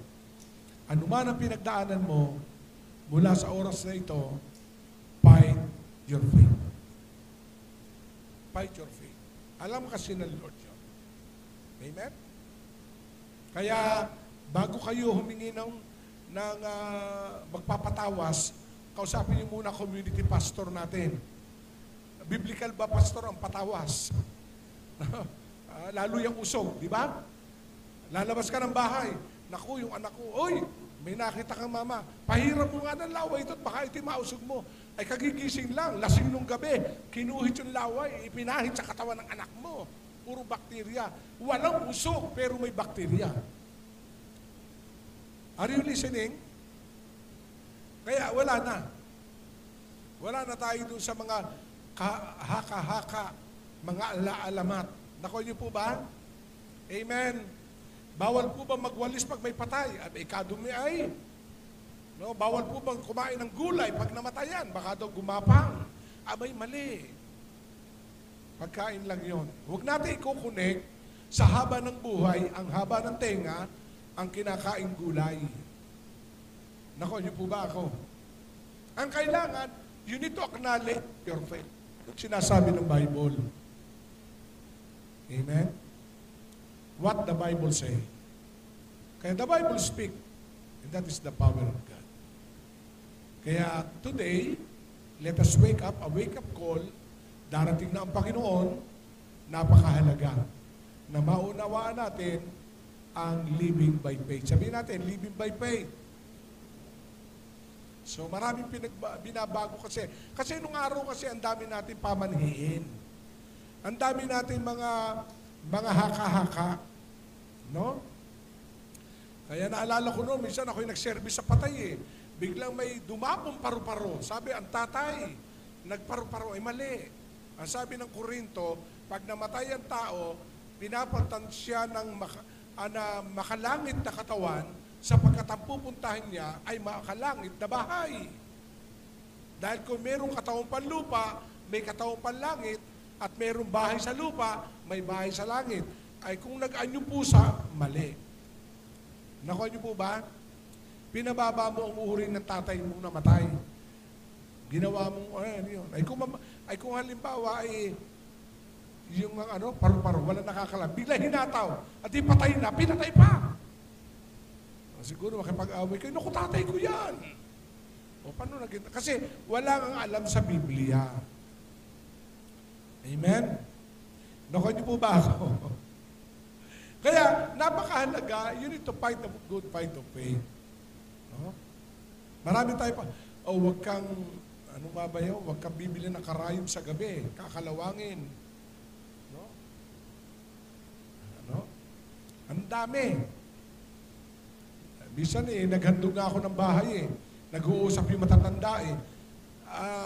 S1: ano man ang pinagdaanan mo, mula sa oras na ito, fight your faith. Fight your faith. Alam kasi ng Lord yun. Amen? Kaya, bago kayo humingi ng magpapatawas, kausapin niyo muna community pastor natin. Biblical ba pastor ang patawas? Lalo yung usog, di ba? Lalabas ka ng bahay. Naku, yung anak ko, oy, may nakita kang mama, pahiram mo nga ng laway ito at baka ito mausog mo. Ay kagigising lang, lasing nung gabi, kinuhit yung laway, ipinahit sa katawan ng anak mo. Puro bakterya. Walang usok, pero may bakterya. Are you listening? Kaya wala na. Wala na tayo dun sa mga haka-haka, mga alaalamat. Nakuha niyo po ba? Amen. Bawal po ba magwalis pag may patay? May kadumi ay. No, bawal po bang kumain ng gulay pag namatayan? Baka daw gumapang. Abay, mali. Pagkain lang yon. Huwag natin i-connect sa haba ng buhay, ang haba ng tenga, ang kinakain gulay. Nako, niyo po ba ako? Ang kailangan, you need to acknowledge your faith. Sinasabi ng Bible. Amen? What the Bible say. Kaya the Bible speak, and that is the power of God. Kaya today, let us wake up, a wake-up call. Darating na ang Panginoon, napakahalaga na maunawaan natin ang living by faith. Sabihin natin, living by faith. So maraming binabago kasi. Kasi nung araw kasi ang dami natin pamanhiin. Ang dami natin mga haka-haka. No? Kaya naalala ko noon, minsan ako'y nag-service sa patay eh. Biglang may dumapong paru-paro. Sabi, ang tatay, nagparu-paro, ay mali. Ang sabi ng Korinto, pag namatay ang tao, pinapatan siya ng makalangit na katawan sapagkat ang pupuntahan niya ay makalangit na bahay. Dahil kung merong katawang panlupa, may katawang panlangit, at merong bahay sa lupa, may bahay sa langit. Ay kung nag-anyo pusa, mali. Nakuha niyo po ba? Pinababa mo ang uri ng tatay mong namatay. Ginawa mong, ano yun. Ay kung halimbawa ay yung paru-paro, wala nakakalam. Bigla hinataw, at ipatay na, pinatay pa. Siguro makipag-away kayo, naku, tatay ko yan. O paano naging? Kasi wala kang alam sa Biblia. Amen? Nakuha niyo po ba ako? Kaya, napakahalaga, you need to fight the good fight of faith. No? Marami tayo pa, huwag kang, anong babayaw? Huwag kang bibili ng karayom sa gabi. Kakalawangin. No? Ang dami. Bisan naghandog na ako ng bahay Nag-uusap yung matatanda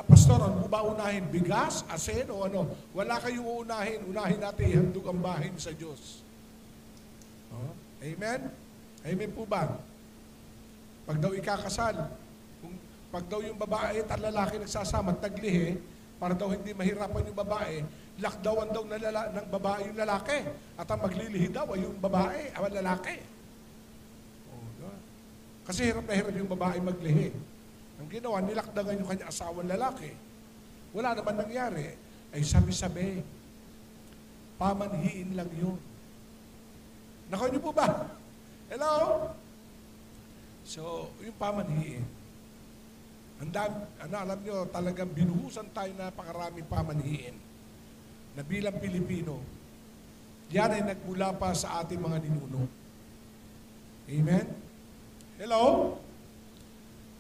S1: Pastor, ano ba unahin? Bigas? Asin? O ano? Wala kayong uunahin. Unahin natin ihandog ang bahay sa Diyos. Amen? Amen po ba? Pag daw ikakasal, pag daw yung babae at lalaki nagsasama at naglihi, para daw hindi mahirapan yung babae, lakdawan daw ng babae yung lalaki. At ang maglilihi daw ay yung babae, ang lalaki. Kasi hirap na hirap yung babae maglihi. Ang ginawa, nilakdangan yung kanya asawang lalaki. Wala naman nangyari. Ay sabi-sabi, pamanhiin lang yun. Nakuha niyo po ba? Hello? So, yung pamanhiin. Alam niyo, talagang binuhusan tayo na napakaraming pamanhiin. Na bilang Pilipino, yan ay nagmula pa sa ating mga ninuno. Amen? Hello?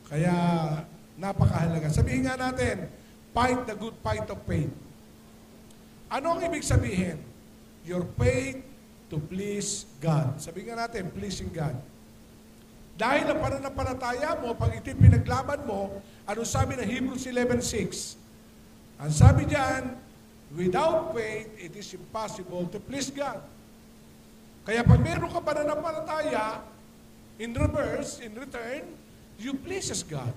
S1: Kaya, napakahalaga. Sabihin nga natin, fight the good fight of faith. Ano ang ibig sabihin? Your faith to please God. Sabihin nga natin, pleasing God. Dahil ang pananampalataya mo, pag ito'y pinaglaban mo, ano sabi ng Hebrews 11:6? Ang sabi diyan, without faith, it is impossible to please God. Kaya pag meron ka pananampalataya, in return, you pleases God.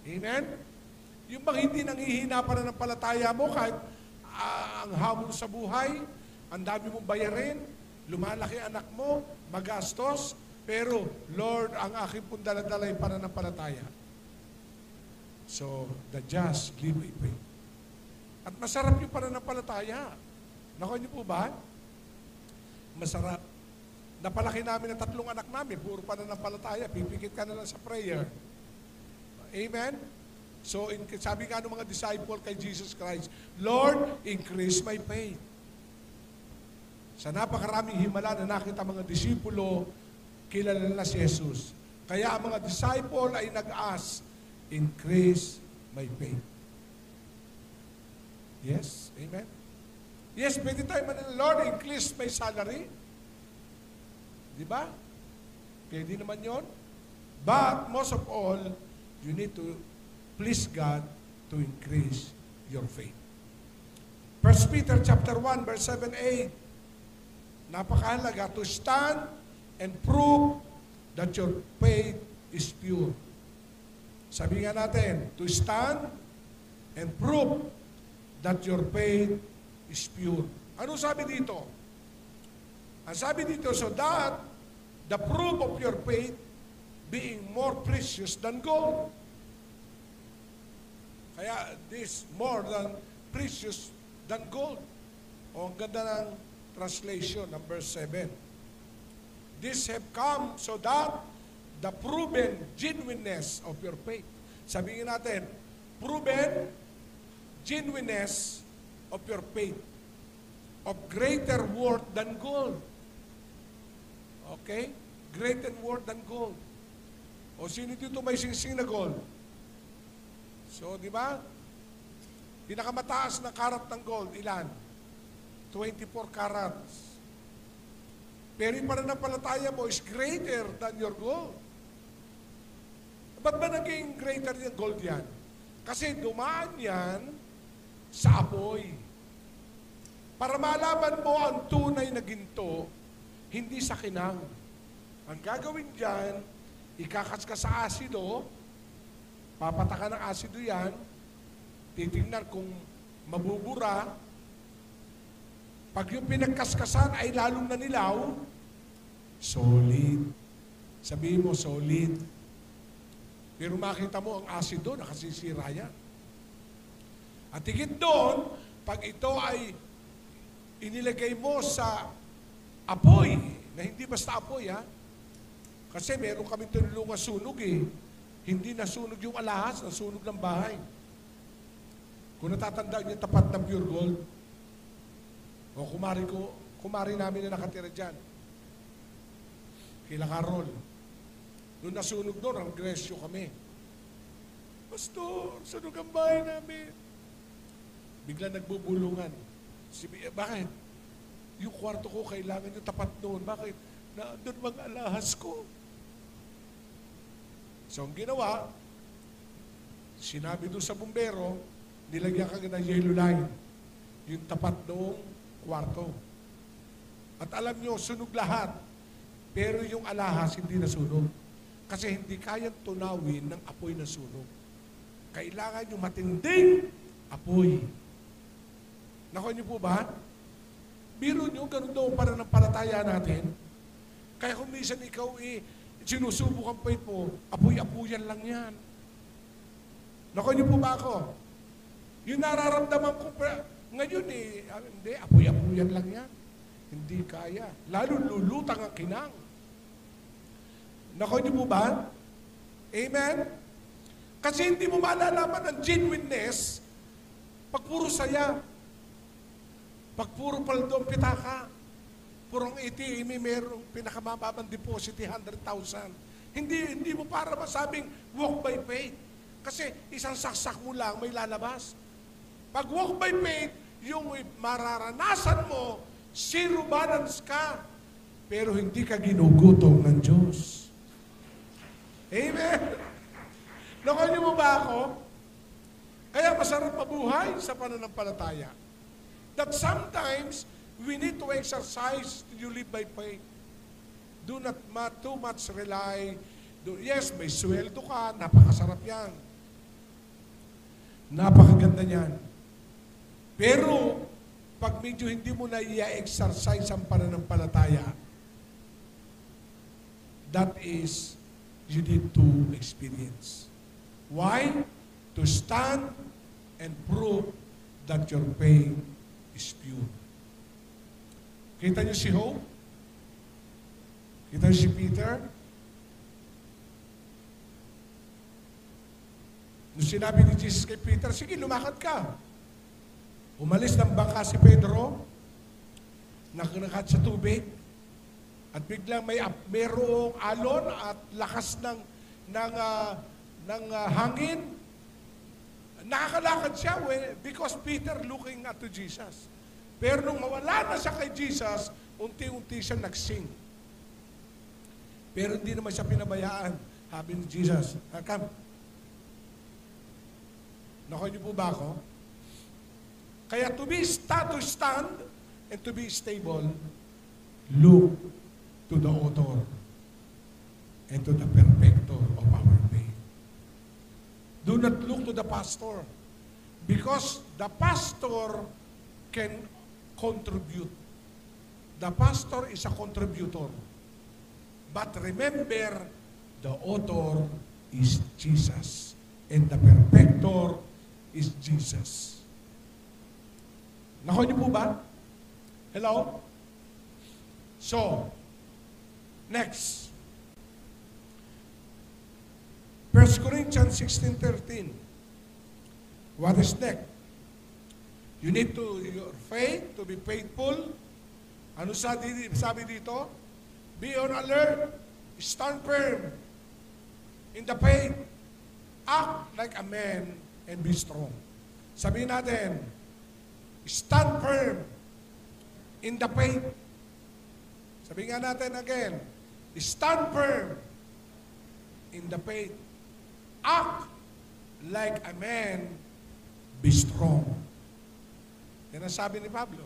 S1: Amen? Yung bang hindi nanghihina pa na ng palataya mo kahit ang hamon sa buhay, ang dami mong bayarin, lumalaki anak mo, magastos, pero Lord, ang aking pong daladala yung pananampalataya. So, the just live by faith. At masarap yung pananampalataya. Nakuha niyo po ba? Masarap. Napalaki namin ang 3 anak namin, puro pananampalataya, pipikit ka na lang sa prayer. Amen? So, sabi nga ng mga disciple kay Jesus Christ, Lord, increase my faith. Sa napakaraming himala na nakita mga disipulo, kilala na si Jesus. Kaya ang mga disciple ay nag-ask, increase my faith. Yes? Amen? Yes, pwede tayo manila, Lord, increase my salary. Di ba? Pwede naman yon. But most of all, you need to please God to increase your faith. 1 Peter chapter 1, verse 7-8. Napakahalaga, to stand and prove that your faith is pure. Sabi nga natin, to stand and prove that your faith is pure. Ano sabi dito? Ang sabi dito, so that the proof of your faith being more precious than gold. Kaya this more than precious than gold. O ang ganda ng translation ng verse 7. This have come so that the proven genuineness of your faith. Sabihin natin, proven genuineness of your faith of greater worth than gold. Okay? Greater worth than gold. O sino dito may singsing na gold? So, di ba? Pinakamataas na karat ng gold, ilan? 24 carats. Pero yung pananampalataya mo is greater than your gold. Ba't ba naging greater yung gold yan? Kasi dumaan yan sa apoy. Para malaman mo ang tunay na ginto, hindi sa kinang. Ang gagawin dyan, ikakaskas sa asido, papatakan ng asido yan, titingnan kung mabubura. Pag yung pinagkaskasan ay lalong nanilaw, solid. Sabihin mo, solid. Pero makita mo ang asido, nakasisira yan. At higit doon, pag ito ay inilagay mo sa apoy, na hindi basta apoy ha, kasi meron kami tinulungan sunog eh. Hindi nasunog yung alahas, nasunog ng bahay. Kung natatandaan yung tapat ng pure gold, o kumari namin na nakatira dyan, kila Carol. Nung nasunog doon, ang gresyo kami. Pastor, sunog ang bahay namin. Bigla nagbubulungan. Bakit? Yung kwarto ko, kailangan yung tapat doon. Bakit? Na doon mga alahas ko. So, ang ginawa, sinabi doon sa bumbero, nilagyan ka ng yellow line. Yung tapat noong kwarto. At alam nyo, sunog lahat. Pero yung alahas, hindi nasunog. Kasi hindi kayang tunawin ng apoy na sunog. Kailangan yung matinding apoy. Nakuha niyo po ba? Biro nyo, ganun daw para ng palataya natin. Kaya kung minsan ikaw sinusubok ang faith mo, apoy-apoyan lang yan. Nakuha niyo po ba ako? Yung nararamdaman ko ngayon hindi, apoy-apoyan lang yan. Hindi kaya. Lalo lulutang ang kinang. Nakuha niyo po ba? Amen? Kasi hindi mo malalaman ang genuineness pag puro saya. Pag puro paldo ang pitaka. Purong ATM, mayroong pinakamababang deposit, 100,000. Hindi mo para masabing walk by faith. Kasi isang saksak mo lang may lalabas. Pag walk by faith, yung mararanasan mo, zero balance ka. Pero hindi ka ginugutom ng Diyos. Amen? Nakuha niyo mo ba ako? Kaya masarap mabuhay sa pananampalataya. That sometimes, we need to exercise to live by faith. Do not too much rely. Yes, may sweldo ka, napakasarap yan. Napakaganda niyan. Pero, pag medyo hindi mo na i-exercise ang pananampalataya, that is, you need to experience. Why? To stand and prove that your faith is pure. Kita niyo si Hope? Kita niyo si Peter? Nung sinabi ni Jesus kay Peter, sige, lumakad ka. Umalis ng bangka si Pedro, nakanakat sa tubig, at biglang mayroong alon at lakas ng hangin. Nakakalakad siya because Peter looking at to Jesus. Pero nung mawala na siya kay Jesus, unti-unti siya nagsing. Pero hindi naman siya pinabayaan. Sabi ni Jesus, come. Nakuha niyo po ba ako? Kaya to stand and to be stable, look to the author and to the perfecter of our faith. Do not look to the pastor because the pastor can contribute. The pastor is a contributor. But remember, the author is Jesus and the perfecter is Jesus. Nakuha niyo po ba? Hello? So, next. 1 Corinthians 16:13. What is next? You need your faith to be faithful. Ano sabi dito? Be on alert. Stand firm in the faith. Act like a man and be strong. Sabihin natin, stand firm in the faith. Sabihin nga natin again, stand firm in the faith. Act like a man, be strong. Yan ang sabi ni Pablo.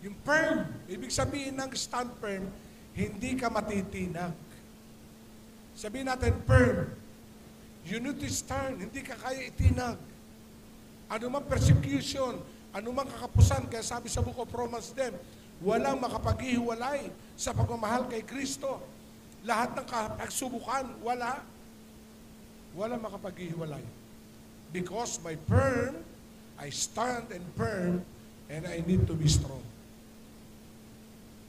S1: Yung firm, ibig sabihin ng stand firm, hindi ka matitinag. Sabihin natin, firm. You need to stand. Hindi ka kaya itinag. Ano mang persecution, ano mang kakapusan, kaya sabi sa Book of Romans din, walang makapaghihiwalay sa pagmamahal kay Kristo. Lahat ng pagsubukan, wala. Walang makapaghihiwalay. Because my firm, I stand and firm, and I need to be strong.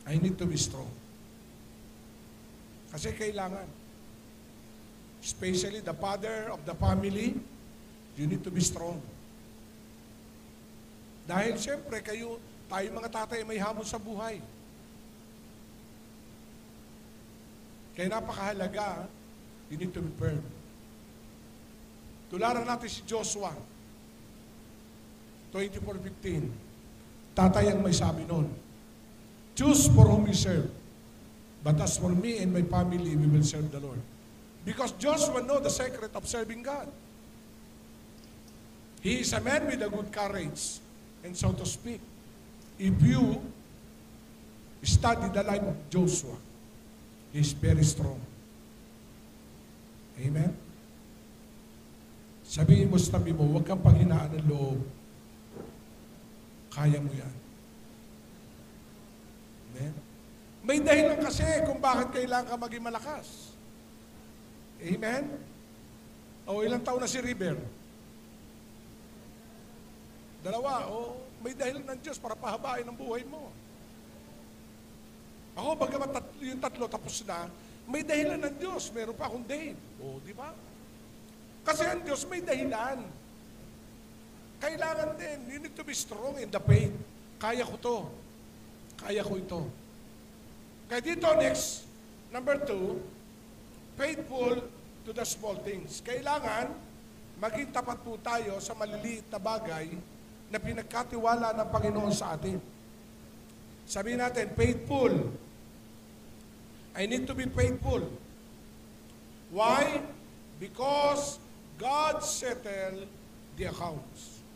S1: I need to be strong. Kasi kailangan. Especially the father of the family, you need to be strong. Dahil siyempre, tayo mga tatay may hamon sa buhay. Kaya napakahalaga, you need to be firm. Tularan natin si Joshua, 24:15. Tatay ang may sabi noon, choose for whom you serve, but as for me and my family, we will serve the Lord. Because Joshua know the secret of serving God. He is a man with a good courage, and so to speak. If you study the life of Joshua, he is very strong. Amen? Sabihin mo sa tabi mo, huwag kang panghinaan ng loob. Kaya mo yan. Amen? May dahilan kasi kung bakit kailangan ka maging malakas. Amen? O ilang taon na si River? 2. O may dahilan ng Diyos para pahabain ang buhay mo. Ako, bagamat yung 3 tapos na, may dahilan ng Diyos. Meron pa akong Dave. O, di ba? Kasi ang Diyos may dahilan. Kailangan din. You need to be strong in the faith. Kaya ko to. Kaya ko ito. Kaya dito, next, number 2, faithful to the small things. Kailangan maging tapat po tayo sa maliliit na bagay na pinagkatiwala ng Panginoon sa atin. Sabihin natin, faithful. I need to be faithful. Why? Because God settled the accounts.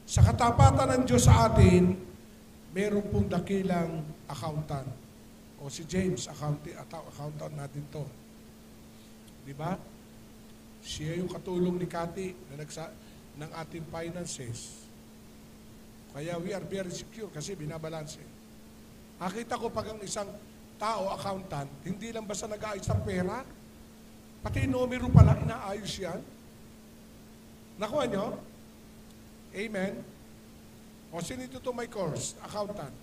S1: Sa katapatan ng Diyos sa atin, meron pong dakilang accountant. O si James, accountant natin to. Di ba? Siya yung katulong ni Cathy na ng ating finances. Kaya we are very secure kasi binabalanse. Nakita ko pag ang isang tao, accountant, hindi lang basta nag-aayos ng pera, pati numero pala, inaayos yan. Nakuha nyo? Amen? O sinito to my course, accountant.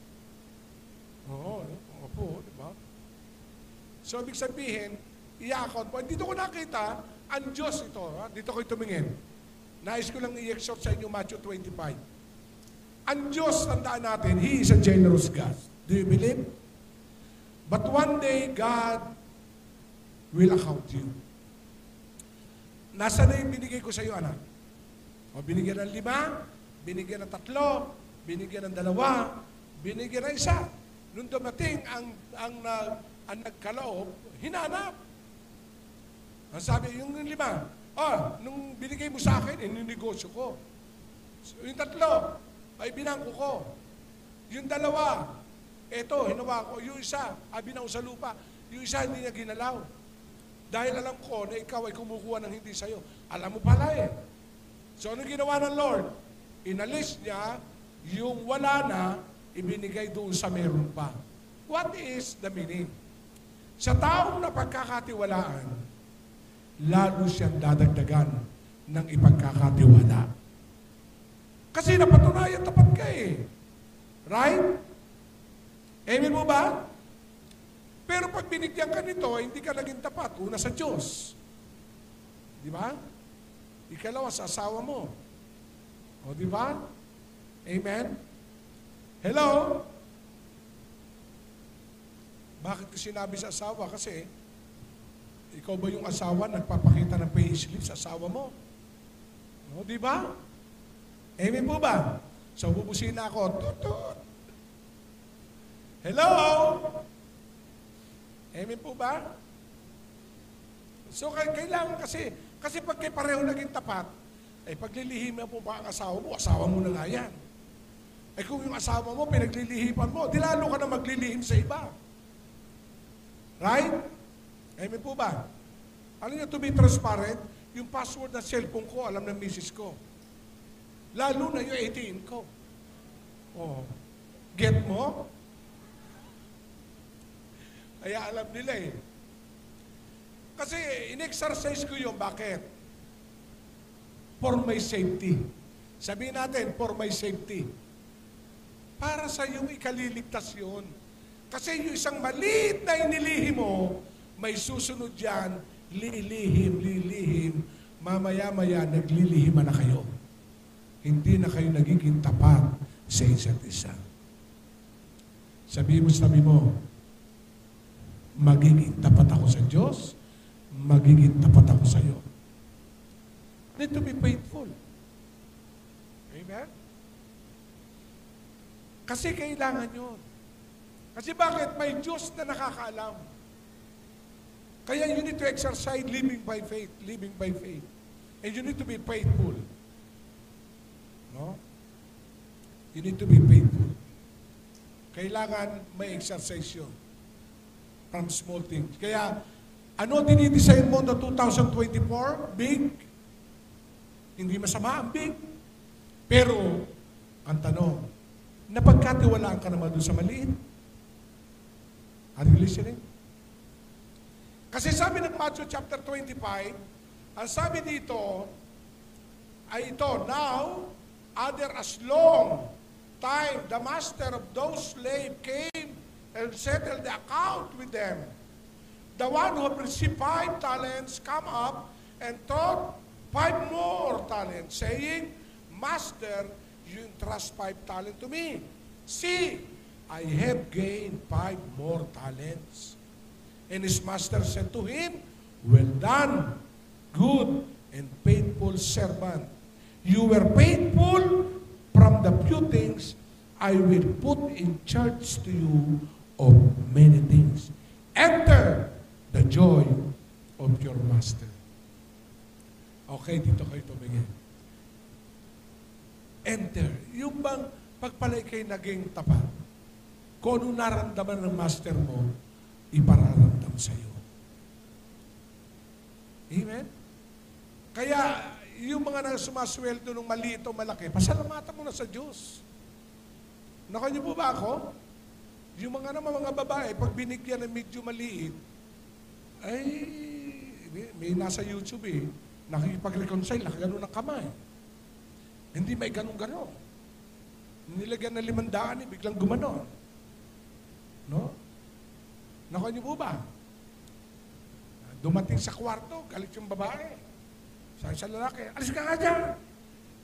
S1: Oo, opo, di ba? So, ibig sabihin, i-account po. Dito ko nakita, ang Diyos ito. Ha? Dito ko tumingin. Nais ko lang i-exhort sa inyo Matthew 25. Ang Diyos, tandaan natin, He is a generous God. Do you believe? But one day, God will account you. Nasaan na yung binigay ko sa iyo, anak? O binigyan ng 5, binigyan ng 3, binigyan ng 2, binigyan ng 1. Nung dumating ang nagkaloob, hinanap. Ang sabi, yung 5, nung binigay mo sa akin, ininegosyo ko. So, yung 3, ay binangko ko. Yung 2, eto, hinawa ko. Yung 1, binaw sa lupa. Yung 1, hindi niya ginalaw. Dahil alam ko na ikaw ay kumukuha ng hindi sa'yo. Alam mo pala eh. So, anong ginawa ng Lord? Inalis niya yung wala na, ibinigay doon sa meron pa. What is the meaning? Sa taong na pagkakatiwalaan, lalo siyang dadagdagan ng ipagkakatiwala. Kasi napatunayan tapat ka eh. Right? Amen mo ba? Pero pag binigyan ka nito, hindi ka naging tapat. Una sa Diyos. Di ba? Ikalawa sa asawa mo. O di ba? Amen? Hello? Bakit ko sinabi sa asawa? Kasi, ikaw ba yung asawa nagpapakita ng payslip sa asawa mo? O, di ba? Amen po ba? So, bubusin ako. Tutut. Hello? Amen po ba? So, kailangan kasi pag kayo pareho naging tapat, ay paglilihim na po ba ang asawa mo na nga yan. Ay kung yung asawa mo, pinaglilihipan mo, di lalo ka na maglilihim sa iba. Right? Amen po ba? Alam niyo, to be transparent, yung password ng cellphone ko, alam ng misis ko. Lalo na yung ATM ko. Oh. Get mo? Kaya alam nila eh. Kasi in-exercise ko yun. Bakit? For my safety. Sabihin natin, for my safety. Para sa iyong ikaliligtas yun. Kasi yung isang maliit na inilihim mo, may susunod yan, lilihim, mamaya-maya naglilihim na kayo. Hindi na kayo nagiging tapat sa isa't isa. Sabi mo, magiging tapat ako sa Diyos, magiging tapat ako sa iyo. Need to be faithful. Amen? Kasi kailangan yun. Kasi bakit? May Diyos na nakakaalam. Kaya you need to exercise living by faith. And you need to be faithful. No? You need to be faithful. Kailangan may exercise yun. From small things. Kaya, ano dinidesign mo na 2024? Big. Hindi masama ang big. Pero, ang tanong, napagkatiwalaan ka naman doon sa maliit? Are you listening? Kasi sabi ng Matthew chapter 25, ang sabi dito ay ito, now, other as long time, the master of those slaves came and settled the account with them. The one who received 5 talents come up and taught 5 more talents, saying, Master, you entrust 5 talents to me. See, I have gained 5 more talents. And his master said to him, well done, good and faithful servant. You were faithful from the few things, I will put in charge to you of many things. Enter the joy of your master. Okay, dito kayo tumingin. Enter. Yung bang pagpalay kayo naging tapat, kung ano naramdaman ng master mo, ipararamdam sa iyo. Amen? Kaya, yung mga sumasweldo ng maliit o malaki, pasalamatan mo na sa Diyos. Naka niyo po ba ako? Yung mga naman mga babae, pag binigyan ng medyo maliit, ay, may nasa YouTube eh, nakikipag-reconcile, nakagano ng kamay. Hindi may ganun-ganon. Nilagyan ng 500 eh, biglang gumanon. No? Naka niyo po ba? Dumating sa kwarto, galit yung babae. Sabi sa lalaki, alis ka nga dyan.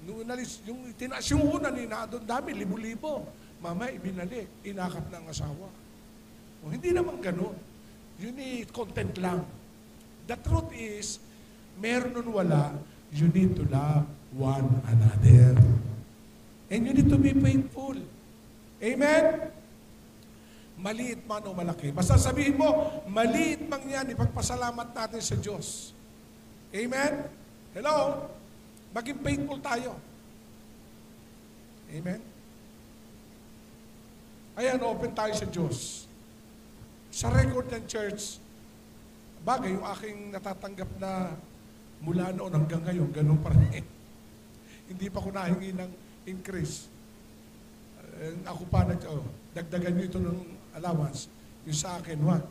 S1: Nung inalis, yung tinaas yung unan, doon dami, libo-libo. Mama, ibinalik, inakap ng asawa. O, hindi naman ganun. You need content lang. The truth is, meron nun wala, you need to love one another. And you need to be faithful. Amen? Maliit man o malaki. Basta sabihin mo, maliit man yan, ipagpasalamat natin sa Diyos. Amen? Hello? Maging faithful tayo. Amen? Ayan, open tayo sa Diyos. Sa record ng church, bagay, yung aking natatanggap na mula noon hanggang ngayon, ganun pa rin. Hindi pa ko nahingi ng increase. Ako pa, dagdagan nyo ito ng allowance. Yung sa akin, wag.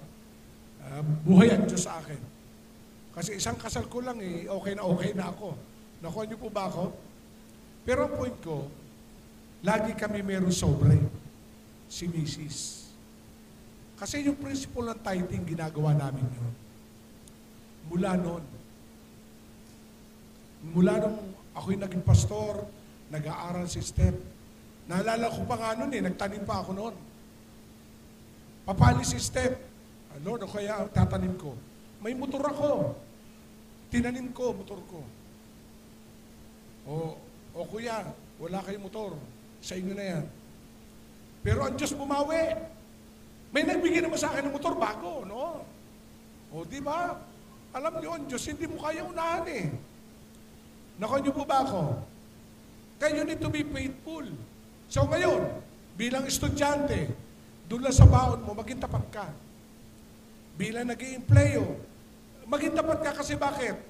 S1: Buhay ang Diyos sa akin. Kasi isang kasal ko lang okay na ako. Nakuha niyo po ba ako? Pero ang point ko, lagi kami meron sobre. Si Mrs. Kasi yung principle ng tithing, ginagawa namin yun. Mula noon. Mula nung ako'y naging pastor, nag-aaral si Steph. Naalala ko pa nga noon nagtanim pa ako noon. Papali si Steph. Lord, o kaya tatanim ko. May motor ako. Tinanim ko, motor ko. O kuya, wala kayong motor. Sa inyo na yan. Pero ang Diyos bumawi. May nagbigay naman sa akin ng motor bago, no? O, di ba? Alam niyo, ang Diyos, hindi mo kaya unahan eh. Nakuha niyo po ba ako? Kaya you need to be faithful. So ngayon, bilang estudyante, doon lang sa baon mo, maging tapat ka. bilang nag-i-empleyo. Maging tapat ka kasi bakit?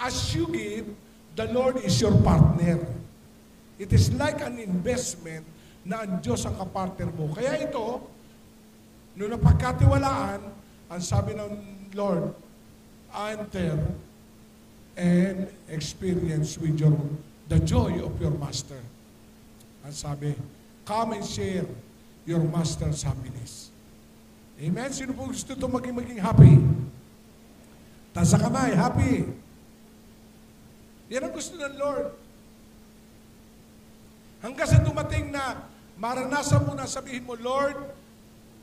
S1: As you give, the Lord is your partner. It is like an investment na ang Diyos ang kapartner mo. Kaya ito, nung napagkatiwalaan, ang sabi ng Lord, enter and experience with the joy of your master. Ang sabi, come and share your master's happiness. Amen? Sino po gusto ito maging happy? Taas sa kamay, happy. Yan ang gusto ng Lord. Hanggang sa dumating na maranasan mo na sabihin mo, Lord,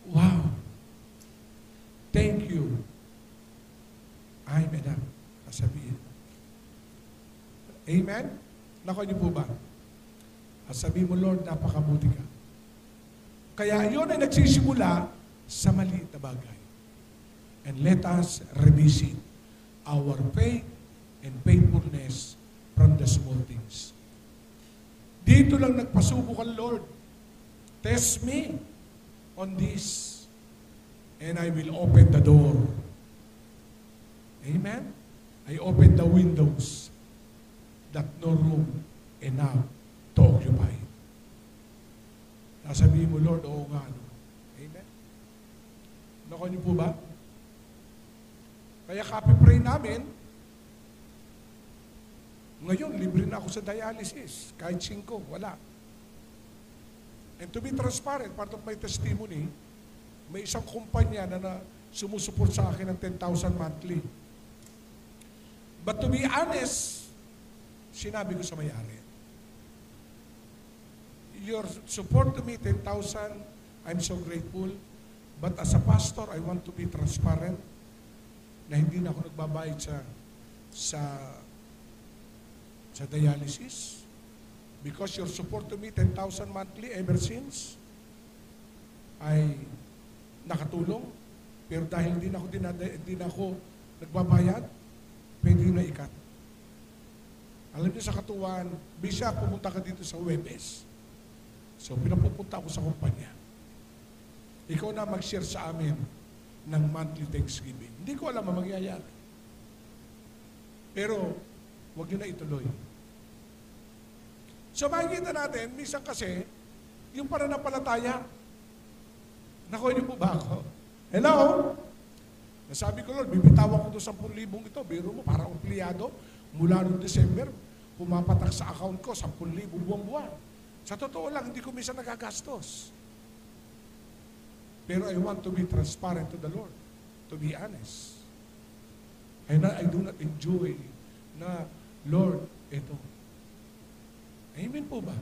S1: wow, thank you. I'm enough. Sabihin. Amen? Nako niyo po ba? Sabihin mo, Lord, napakabuti ka. Kaya yun ay nagsisimula sa maliit na bagay. And let us revisit our faith and faithfulness from the small things. Dito lang nagpasubok ang Lord. Test me on this and I will open the door. Amen? I open the windows that no room enough to occupy. Sasabihin mo, Lord, oo nga. Ano? Amen? Nako niyo po ba? Kaya copy-pray namin, ngayon, libre na ako sa dialysis. Kahit 5, wala. And to be transparent, part of my testimony, may isang kumpanya na sumusuport sa akin ng 10,000 monthly. But to be honest, sinabi ko sa may-ari, your support to me, 10,000, I'm so grateful. But as a pastor, I want to be transparent na hindi na ako nagbabayad sa dialysis. Because your support to me, 10,000 monthly ever since, ay nakatulong. Pero dahil hindi na ako nagbabayad, pwede na ikat. Alam niyo sa katuwaan, Bishop, pumunta ka dito sa Webes. So, pinapupunta ako sa kumpanya. Ikaw na mag-share sa amin ng monthly Thanksgiving. Hindi ko alam ang mangyayari. Pero, huwag niyo na ituloy. So, makikita natin, minsan kasi, yung pananampalataya, nakuha niyo po ba ako? Hello? Nasabi ko, Lord, bibitawan ko doon 10,000 ito. Biro mo, parang empleyado. Mula noong December, pumapatak sa account ko 10,000 buwan-buwan. Sa totoo lang, hindi ko minsan nagagastos. Pero I want to be transparent to the Lord. To be honest. I do not enjoy na, Lord, ito. Amen po ba?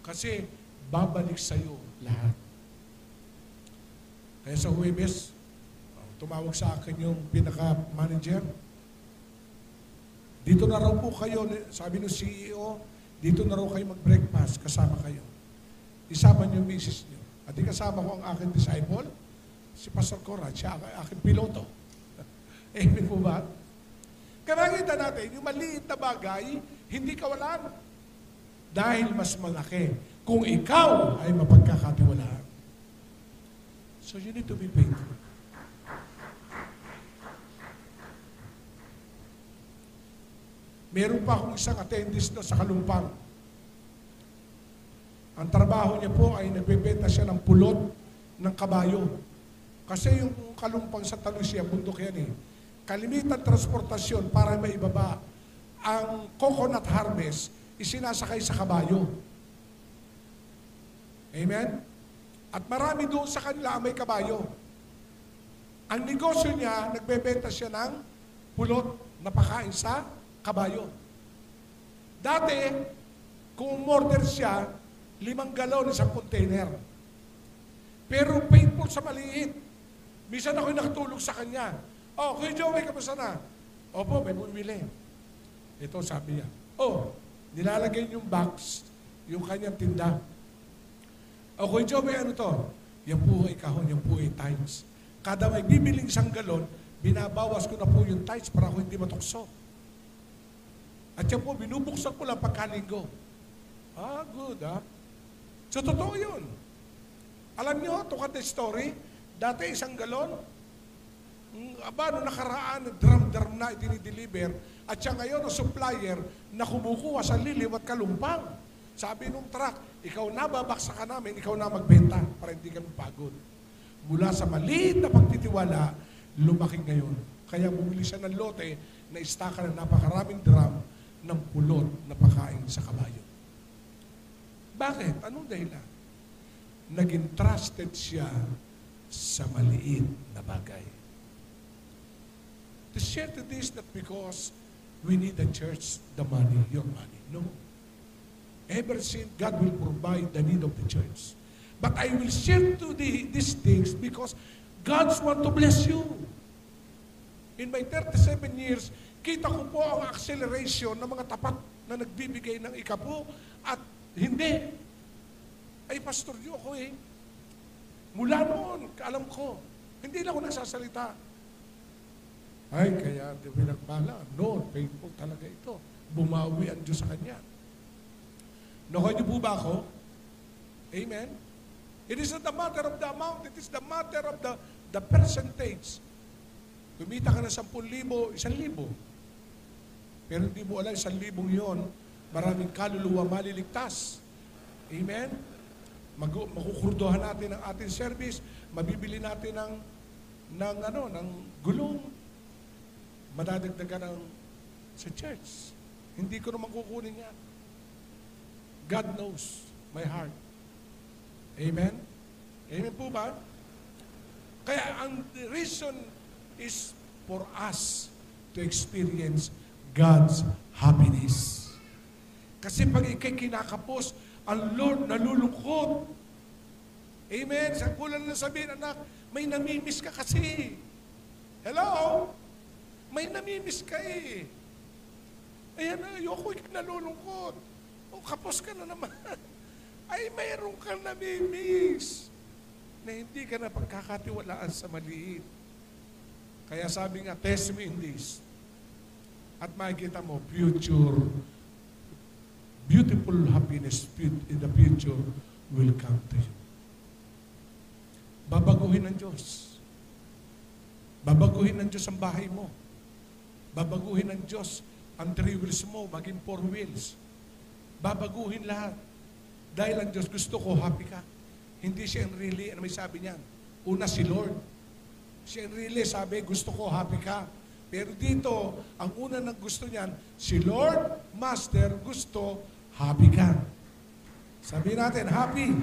S1: Kasi babalik sa'yo lahat. Kaya sa Huwebes, tumawag sa akin yung pinaka-manager. Dito na raw po kayo, sabi ng CEO, dito na raw kayo mag-breakfast, kasama kayo. Isama niyo yung misis niyo. At kasama ko ang aking disciple, si Pastor Cora, siya ang aking piloto. Amen po ba? Kaya nakita natin, yung maliit na bagay, hindi kawalan. Dahil mas malaki kung ikaw ay mapagkakatiwalaan. So you need to be faithful. Meron pa akong isang attendist na sa Kalumpang. Ang trabaho niya po ay nagbebenta siya ng pulot ng kabayo. Kasi yung Kalumpang sa Talusia, bundok yan eh. Kalimitan transportasyon para maibaba. Ang coconut harvest, isinasakay sa kabayo. Amen? At marami doon sa kanila may kabayo. Ang negosyo niya, nagbebenta siya ng pulot na pakain sa kabayo. Dati, kung umorder siya, 5 galon isang container. Pero faithful sa maliit. Minsan ako'y nakatulog sa kanya. Oh, Kuya Joey, kamusta na? Opo, may bumili. Ito, sabi niya. Oh, nilalagay yung box, yung kanyang tinda. O, Kuya Joey, ano to? Yan po ay kahon, yan po ay times. Kada may bibiling 1 galon, binabawas ko na po yung times para ako hindi matukso. At yan po, binubuksan ko lang pagkalinggo. Ah, good, ha? So, totoo yun. Alam niyo, to cut the story, dati 1 galon, Aba, no nakaraan, drum na idinideliver, at siya ngayon, ang supplier, na kumukuha sa lilim at kalumpang. Sabi nung truck, ikaw na babaksakan namin, ikaw na magbenta para hindi kami pagod. Mula sa maliit na pagtitiwala, lumaki ngayon. Kaya bumili siya ng lote na istaka ng napakaraming drum ng pulot na pakain sa kabayo. Bakit? Anong dahilan? Naging trusted siya sa maliit na bagay. To share to this not because we need the church, the money, your money. No. Ever since, God will provide the need of the church. But I will share to these things because God wants to bless you. In my 37 years, kita ko po ang acceleration ng mga tapat na nagbibigay ng ikapo at hindi. Ay, Pastor Joe, ako mula noon, alam ko, hindi lang ako nagsasalita. Ay, kaya di pinagpala. No, faithful talaga ito. Bumawi ang Diyos sa kanya. Nakuha niyo po ba ako? Amen? It is not the matter of the amount, it is the matter of the percentage. Kumita ka ng 10,000, 1,000. Pero hindi mo alam, 1,000 yon, maraming kaluluwa maliligtas. Amen? Makukurdohan natin ang ating service, mabibili natin ng gulong, madadagdagan sa church. Hindi ko naman kukunin yan. God knows my heart. Amen? Amen po ba? Kaya ang reason is for us to experience God's happiness. Kasi pag ikay kinakapos, ang Lord nalulungkot. Amen? Sa kulang na sabihin, anak, may namimiss ka kasi. Hello? May namimiss ka eh. Ayan na, ayoko nalulungkot. O, kapos ka na naman. Ay, mayroon kang namimiss na hindi ka na pagkakatiwalaan sa maliit. Kaya sabi nga, test me in this. At makikita mo, beautiful happiness in the future will come to you. Babaguhin ng Diyos. Babaguhin ng Diyos ang bahay mo. Babaguhin ng Diyos ang 3 wheels mo, maging 4 wheels. Babaguhin lahat. Dahil ang Diyos, gusto ko, happy ka. Hindi siya really, ano may sabi niyan? Una si Lord. Siya really sabi, gusto ko, happy ka. Pero dito, ang una ng gusto niyan, si Lord, Master, gusto, happy ka. Sabihin natin, happy.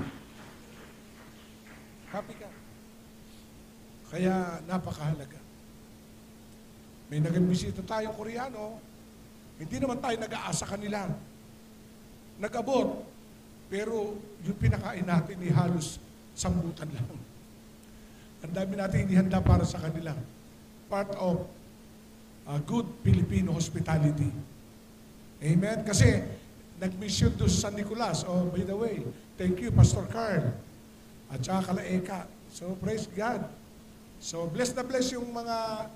S1: Happy ka. Kaya napakahalaga. May nag-bisita tayong Koreano, hindi naman tayo nag-aasa kanila. Nag-abot, pero yung pinakain natin ni halos sambutan lang. Ang dami natin inihanda para sa kanila. Part of good Filipino hospitality. Amen? Kasi nag-mission doon sa San Nicolas. Oh, by the way, thank you, Pastor Carl. At saka kala Eka. So, praise God. So, bless na bless yung mga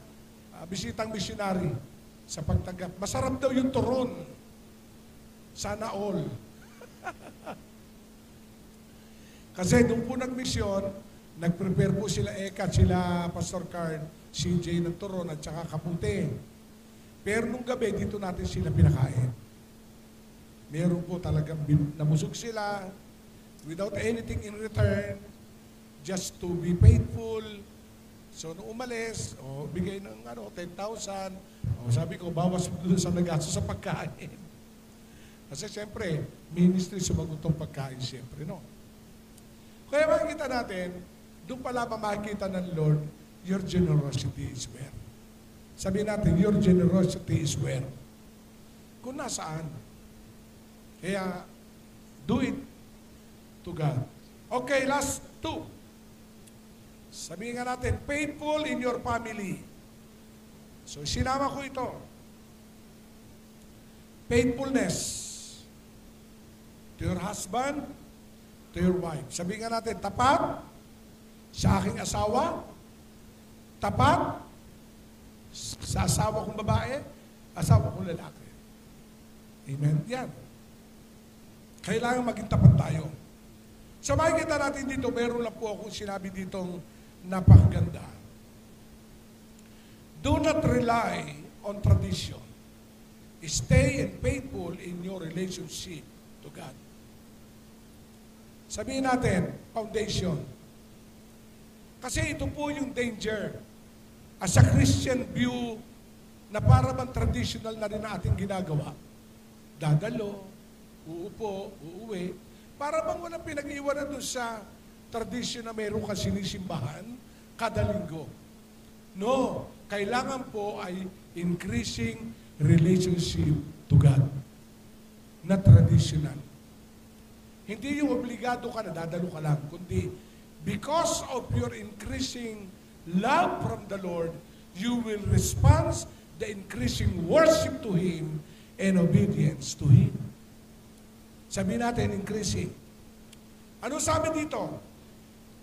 S1: bisitang missionary sa pagtanggap. Masarap daw yung turon. Sana all. Kasi nung po nag-mission, nag-prepare po sila Eka at sila Pastor Carl, CJ ng turon at saka kaputi. Pero nung gabi, dito natin sila pinakain. Meron po talagang nabusog sila without anything in return, just to be faithful. So, nung umalis, bigay ng 10,000. Sabi ko, bawas mo doon sa nagasto sa pagkain. Kasi siyempre, ministry sumagot ng pagkain siyempre, no? Kaya makikita natin, doon pala makikita ng Lord, your generosity is where. Sabihin natin, your generosity is where. Kung nasaan. Kaya, do it to God. Okay, last 2. Sabihin nga natin, faithful in your family. So, sinama ko ito. Faithfulness to your husband, to your wife. Sabihin nga natin, tapat sa aking asawa, tapat sa asawa kong babae, asawa kong lalaki. Amen? Yan. Kailangan maging tapat tayo. So makikita natin dito, meron lang po akong sinabi ditong napakaganda. Do not rely on tradition. Stay and faithful in your relationship to God. Sabihin natin, foundation. Kasi ito po yung danger. As a Christian view, na para bang traditional na rin na ating ginagawa. Dadalo, uupo, uuwi. Para bang walang pinag-iwanan doon sa tradition na meron kang sinisimbahan kada linggo. No, kailangan po ay increasing relationship to God. Na traditional. Hindi yung obligado ka na dadalo ka lang, kundi because of your increasing love from the Lord, you will respond the increasing worship to Him and obedience to Him. Sabihin natin, increasing. Ano sabi dito?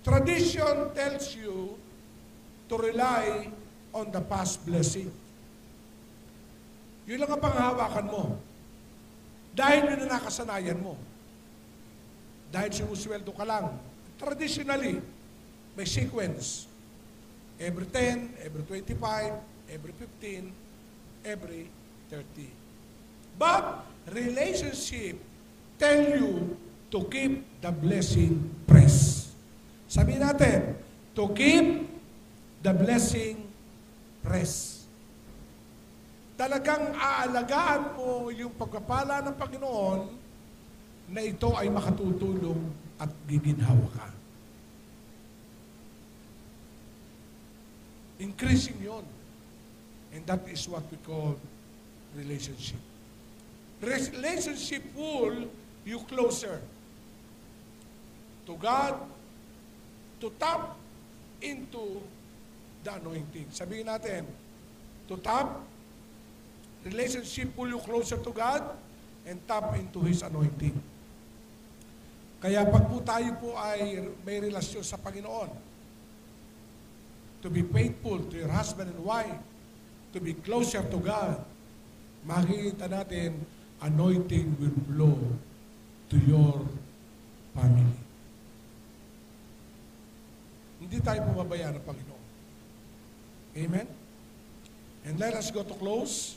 S1: Tradition tells you to rely on the past blessing. Yun lang ang panghahawakan mo. Dahil yun na nakasanayan mo. Dahil sinusweldo ka lang. Traditionally, may sequence. Every 10, every 25, every 15, every 30. But relationship tell you to keep the blessing press. Sabihin natin, to keep the blessing press. Talagang aalagaan mo yung pagpapala ng Panginoon na ito ay makatutulong at giginhawa ka. Increasing yon. And that is what we call relationship. Relationship pull you closer to God, to tap into the anointing. Sabihin natin, to tap, relationship pull you closer to God, and tap into His anointing. Kaya pag po tayo po ay may relasyon sa Panginoon, to be faithful to your husband and wife, to be closer to God, makikita natin, anointing will flow to your family. Hindi tayo pumabayaan ng Panginoon. Amen? And let us go to close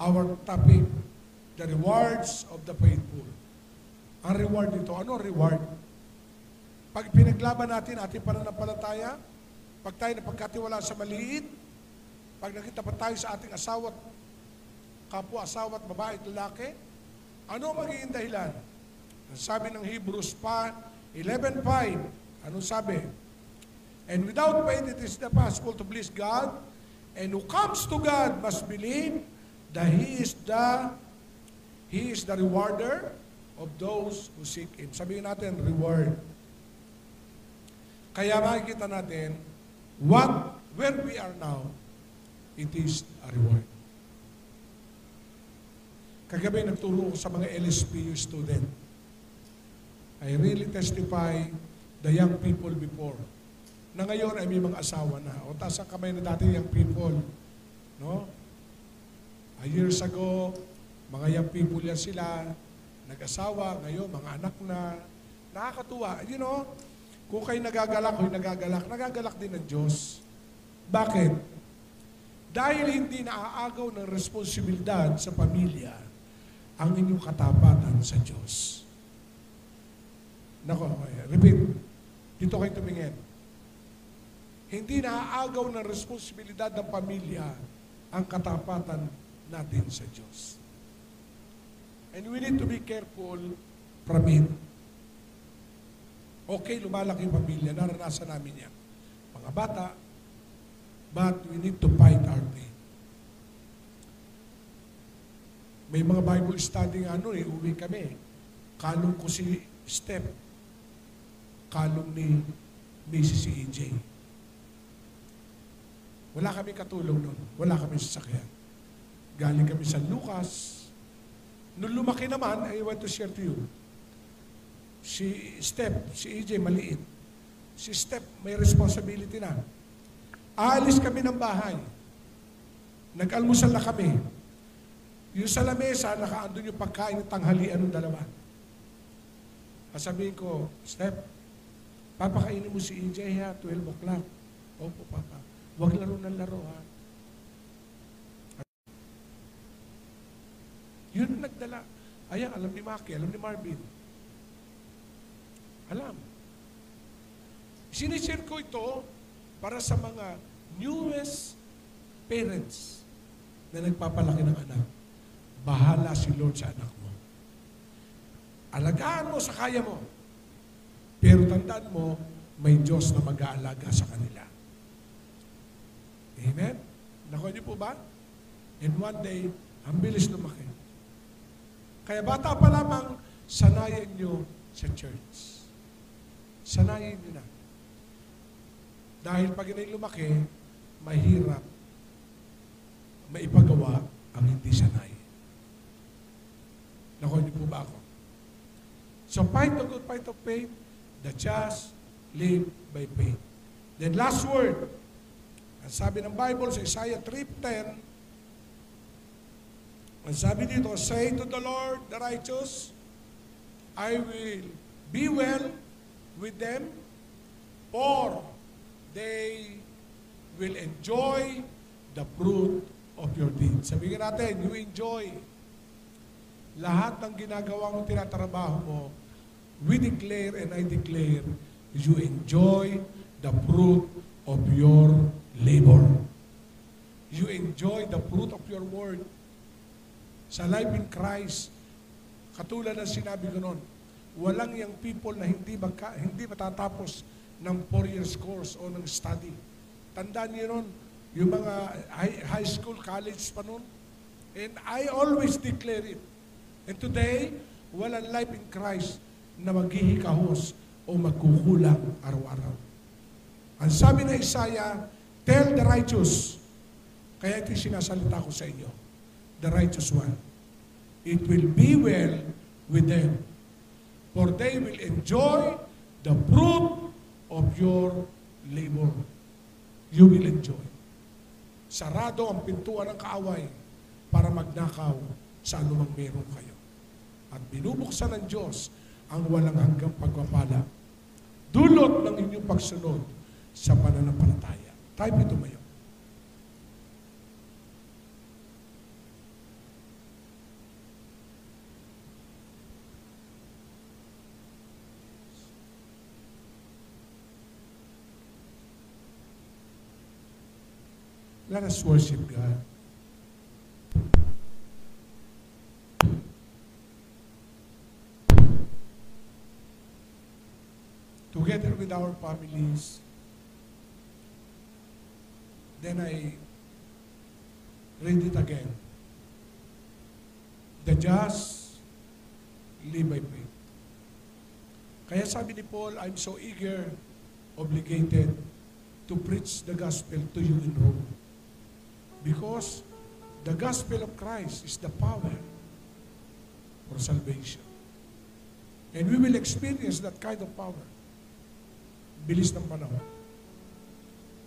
S1: our topic, the rewards of the faithful. Ang reward dito, ano reward? Pag pinaglaban natin ating pananampalataya, pag tayo napagkatiwala sa maliit, pag nakita pa tayo sa ating asawa, kapwa-asawa at babae at lalaki, ano magiging dahilan? Ang sabi ng Hebrews 11:5, ano sabi? And without faith it is not possible to please God, and who comes to God must believe that He is the rewarder of those who seek Him. Sabihin natin, reward. Kaya makikita natin, where we are now, it is a reward. Kagabi nagturo ko sa mga LSPU student. I really testify the young people before, na ngayon ay may mga asawa na. O taas ang kamay na dati young people. No? Years ago, mga young people yan sila, nag-asawa, ngayon mga anak na. Nakakatuwa. You know, kung kayo nagagalak din ng Diyos. Bakit? Dahil hindi naaagaw ng responsibilidad sa pamilya ang inyong katapatan sa Diyos. Nako, repeat. Dito kayo tumingin. Hindi naaagaw ng responsibilidad ng pamilya ang katapatan natin sa Diyos. And we need to be careful from it. Okay, lumalaki yung pamilya. Naranasan namin yan. Mga bata, but we need to fight our way. May mga Bible study nga uwi kami. Kalong ko si Steph. Kalong ni Mrs. EJ. Wala kami katulong nun. Wala kami sasakyan. Galing kami sa Lucas. Nung lumaki naman, I want to share to you. Si Steph, si EJ maliit. Si Steph may responsibility na. Aalis kami ng bahay. Nag-almusal na kami. Yung sa lamesa, nakaandun yung pagkain ng tanghalian ng dalawa. Sabihin ko, Steph, papakainin mo si EJ ha, 12 o'clock. Opo, Papa. Huwag laro ng laro, ha? Yun ang nagdala. Ayan, alam ni Maki, alam ni Marvin. Alam. Sinishare ko ito para sa mga newest parents na nagpapalaki ng anak. Bahala si Lord sa anak mo. Alagaan mo sa kaya mo. Pero tandaan mo, may Diyos na mag-aalaga sa kanila. Amen? Nakuha niyo po ba? And one day, ang bilis lumaki. Kaya bata pa lamang, sanayin niyo sa church. Sanayin niyo na. Dahil pag inay lumaki, mahirap maipagawa ang hindi sanay. Nakuha niyo po ba ako? So fight the good fight of faith, the just live by faith. Then last word, ang sabi ng Bible sa Isaiah 3:10, ang sabi dito, say to the Lord, the righteous, I will be well with them, for they will enjoy the fruit of your deeds. Sabihin natin, you enjoy. Lahat ng ginagawa mo, tinatrabaho mo, we declare and I declare, you enjoy the fruit of your labor. You enjoy the fruit of your word. Sa life in Christ, katulad ng sinabi ko noon, walang yung people na hindi matatapos ng 4 years course o ng study. Tandaan niyo noon, yung mga high school, college pa noon. And I always declare it. And today, walang life in Christ na maghihikahos o magkukulang araw-araw. Ang sabi ng Isaiah, tell the righteous, kaya ito sinasalita ko sa inyo, the righteous one, it will be well with them, for they will enjoy the fruit of your labor. You will enjoy. Sarado ang pintuan ng kaaway para magnakaw sa anumang meron kayo. At binubuksan ng Diyos ang walang hanggang pagpapala, dulot ng inyong pagsunod sa pananampalataya. Tayo tumayo. Let us worship God. Together with our families, then I read it again. The just live by faith. Kaya sabi ni Paul, I'm so eager, obligated to preach the gospel to you in Rome. Because the gospel of Christ is the power for salvation. And we will experience that kind of power. Bilis ng panahon.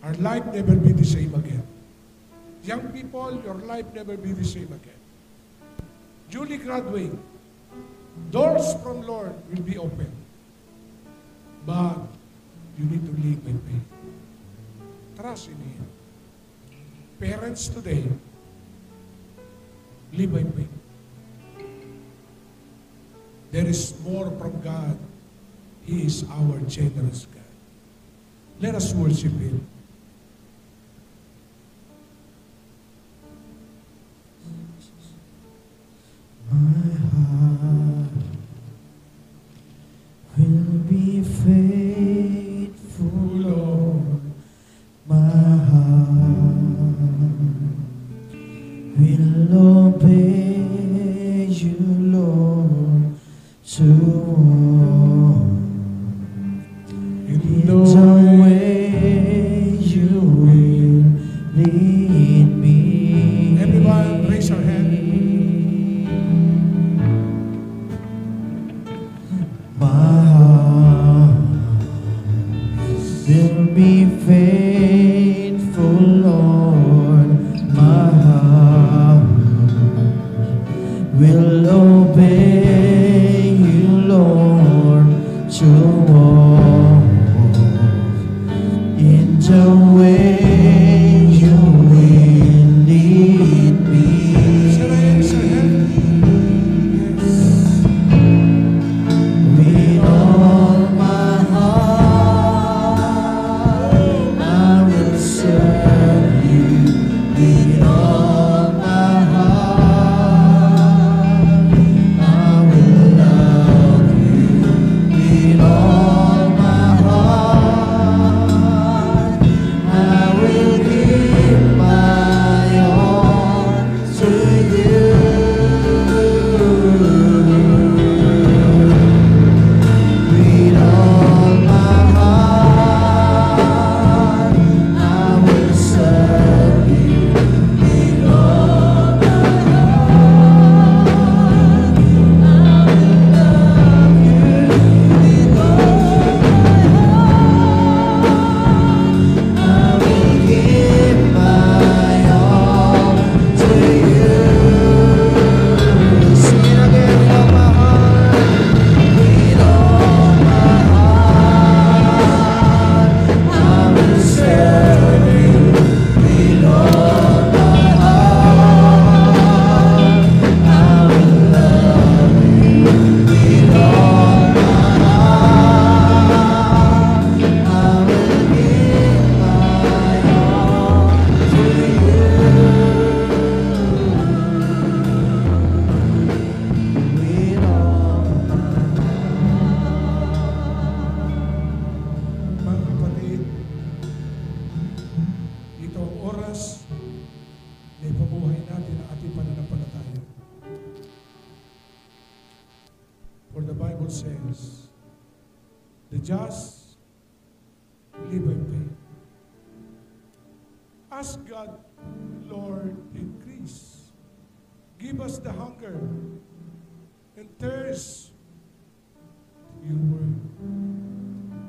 S1: Our life never be the same again. Young people, your life never be the same again. Newly graduate, doors from Lord will be open. But you need to live by faith. Trust in Him. Parents today, live by faith. There is more from God. He is our generous God. Let us worship Him.
S2: My heart will be faithful, Lord. My heart will obey you, Lord, to walk in the way
S1: just live by faith. Ask God, Lord, increase. Give us the hunger and thirst to your word.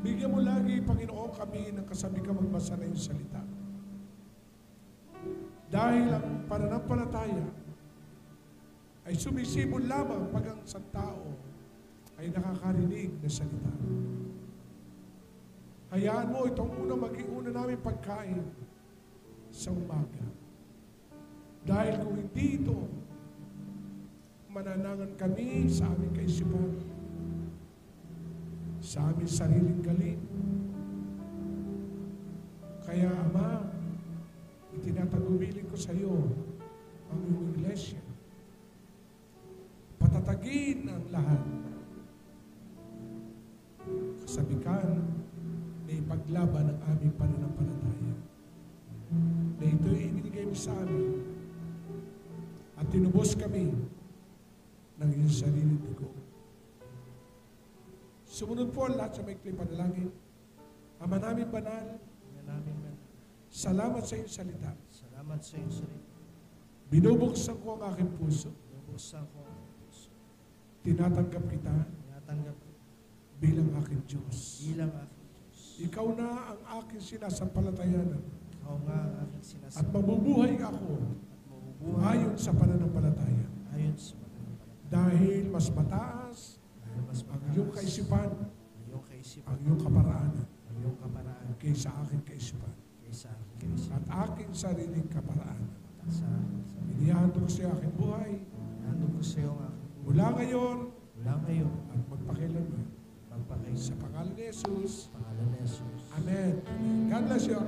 S1: Bigyan mo lagi, Panginoon, kami ng kasabi ka magbasa na yung salita. Dahil ang pananampalataya ay sumisibol lamang pag ang isang tao ay nakakarinig ng salita. Hayaan mo itong maging una namin pagkain sa umaga. Dahil kung hindi ito, mananangan kami sa aming kaisipan, sa aming sariling galing. Kaya, Ama, itinatagubilin ko sa iyo ang iyong iglesia. Patatagin ang lahat. Kasabikan na ipaglaban ang aming pananampalataya. Na ito'y ibinigay mo sa amin at tinubos kami ng iyong sariling dugo. Sumunod po ang lahat sa maikling panalangin. Ama namin banal, salamat sa iyong salita.
S2: Salamat sa iyong salita.
S1: Binubuksan ko ang aking puso.
S2: Binubuksan ko ang aking puso.
S1: Tinatanggap kita
S2: Tinatanggap
S1: bilang aking Diyos.
S2: bilang aking Diyos.
S1: Ikaw na ang aking sinasampalatayanan.
S2: Ikaw nga ang aking
S1: At
S2: sinasabi.
S1: mabubuhay ako
S2: At mabubuhay
S1: ayon sa pananampalataya.
S2: ayon sa pananampalataya.
S1: Dahil mas mataas
S2: Dahil mas
S1: ang iyong kaisipan,
S2: ang iyong kaisipan,
S1: ang iyong kaparaanan
S2: ang iyong kaparaan
S1: kaysa aking kaisipan
S2: kaysa aking kaisipan.
S1: at aking sariling kaparaanan.
S2: At sa
S1: Inihando ko sa iyo aking buhay
S2: handog ko sa iyo ang aking
S1: mula ngayon
S2: mula ngayon
S1: at magpakailanman.
S2: magpakaisa
S1: Sa pangalan ni Jesus.
S2: pangalan ni Jesus.
S1: Amen. God bless you.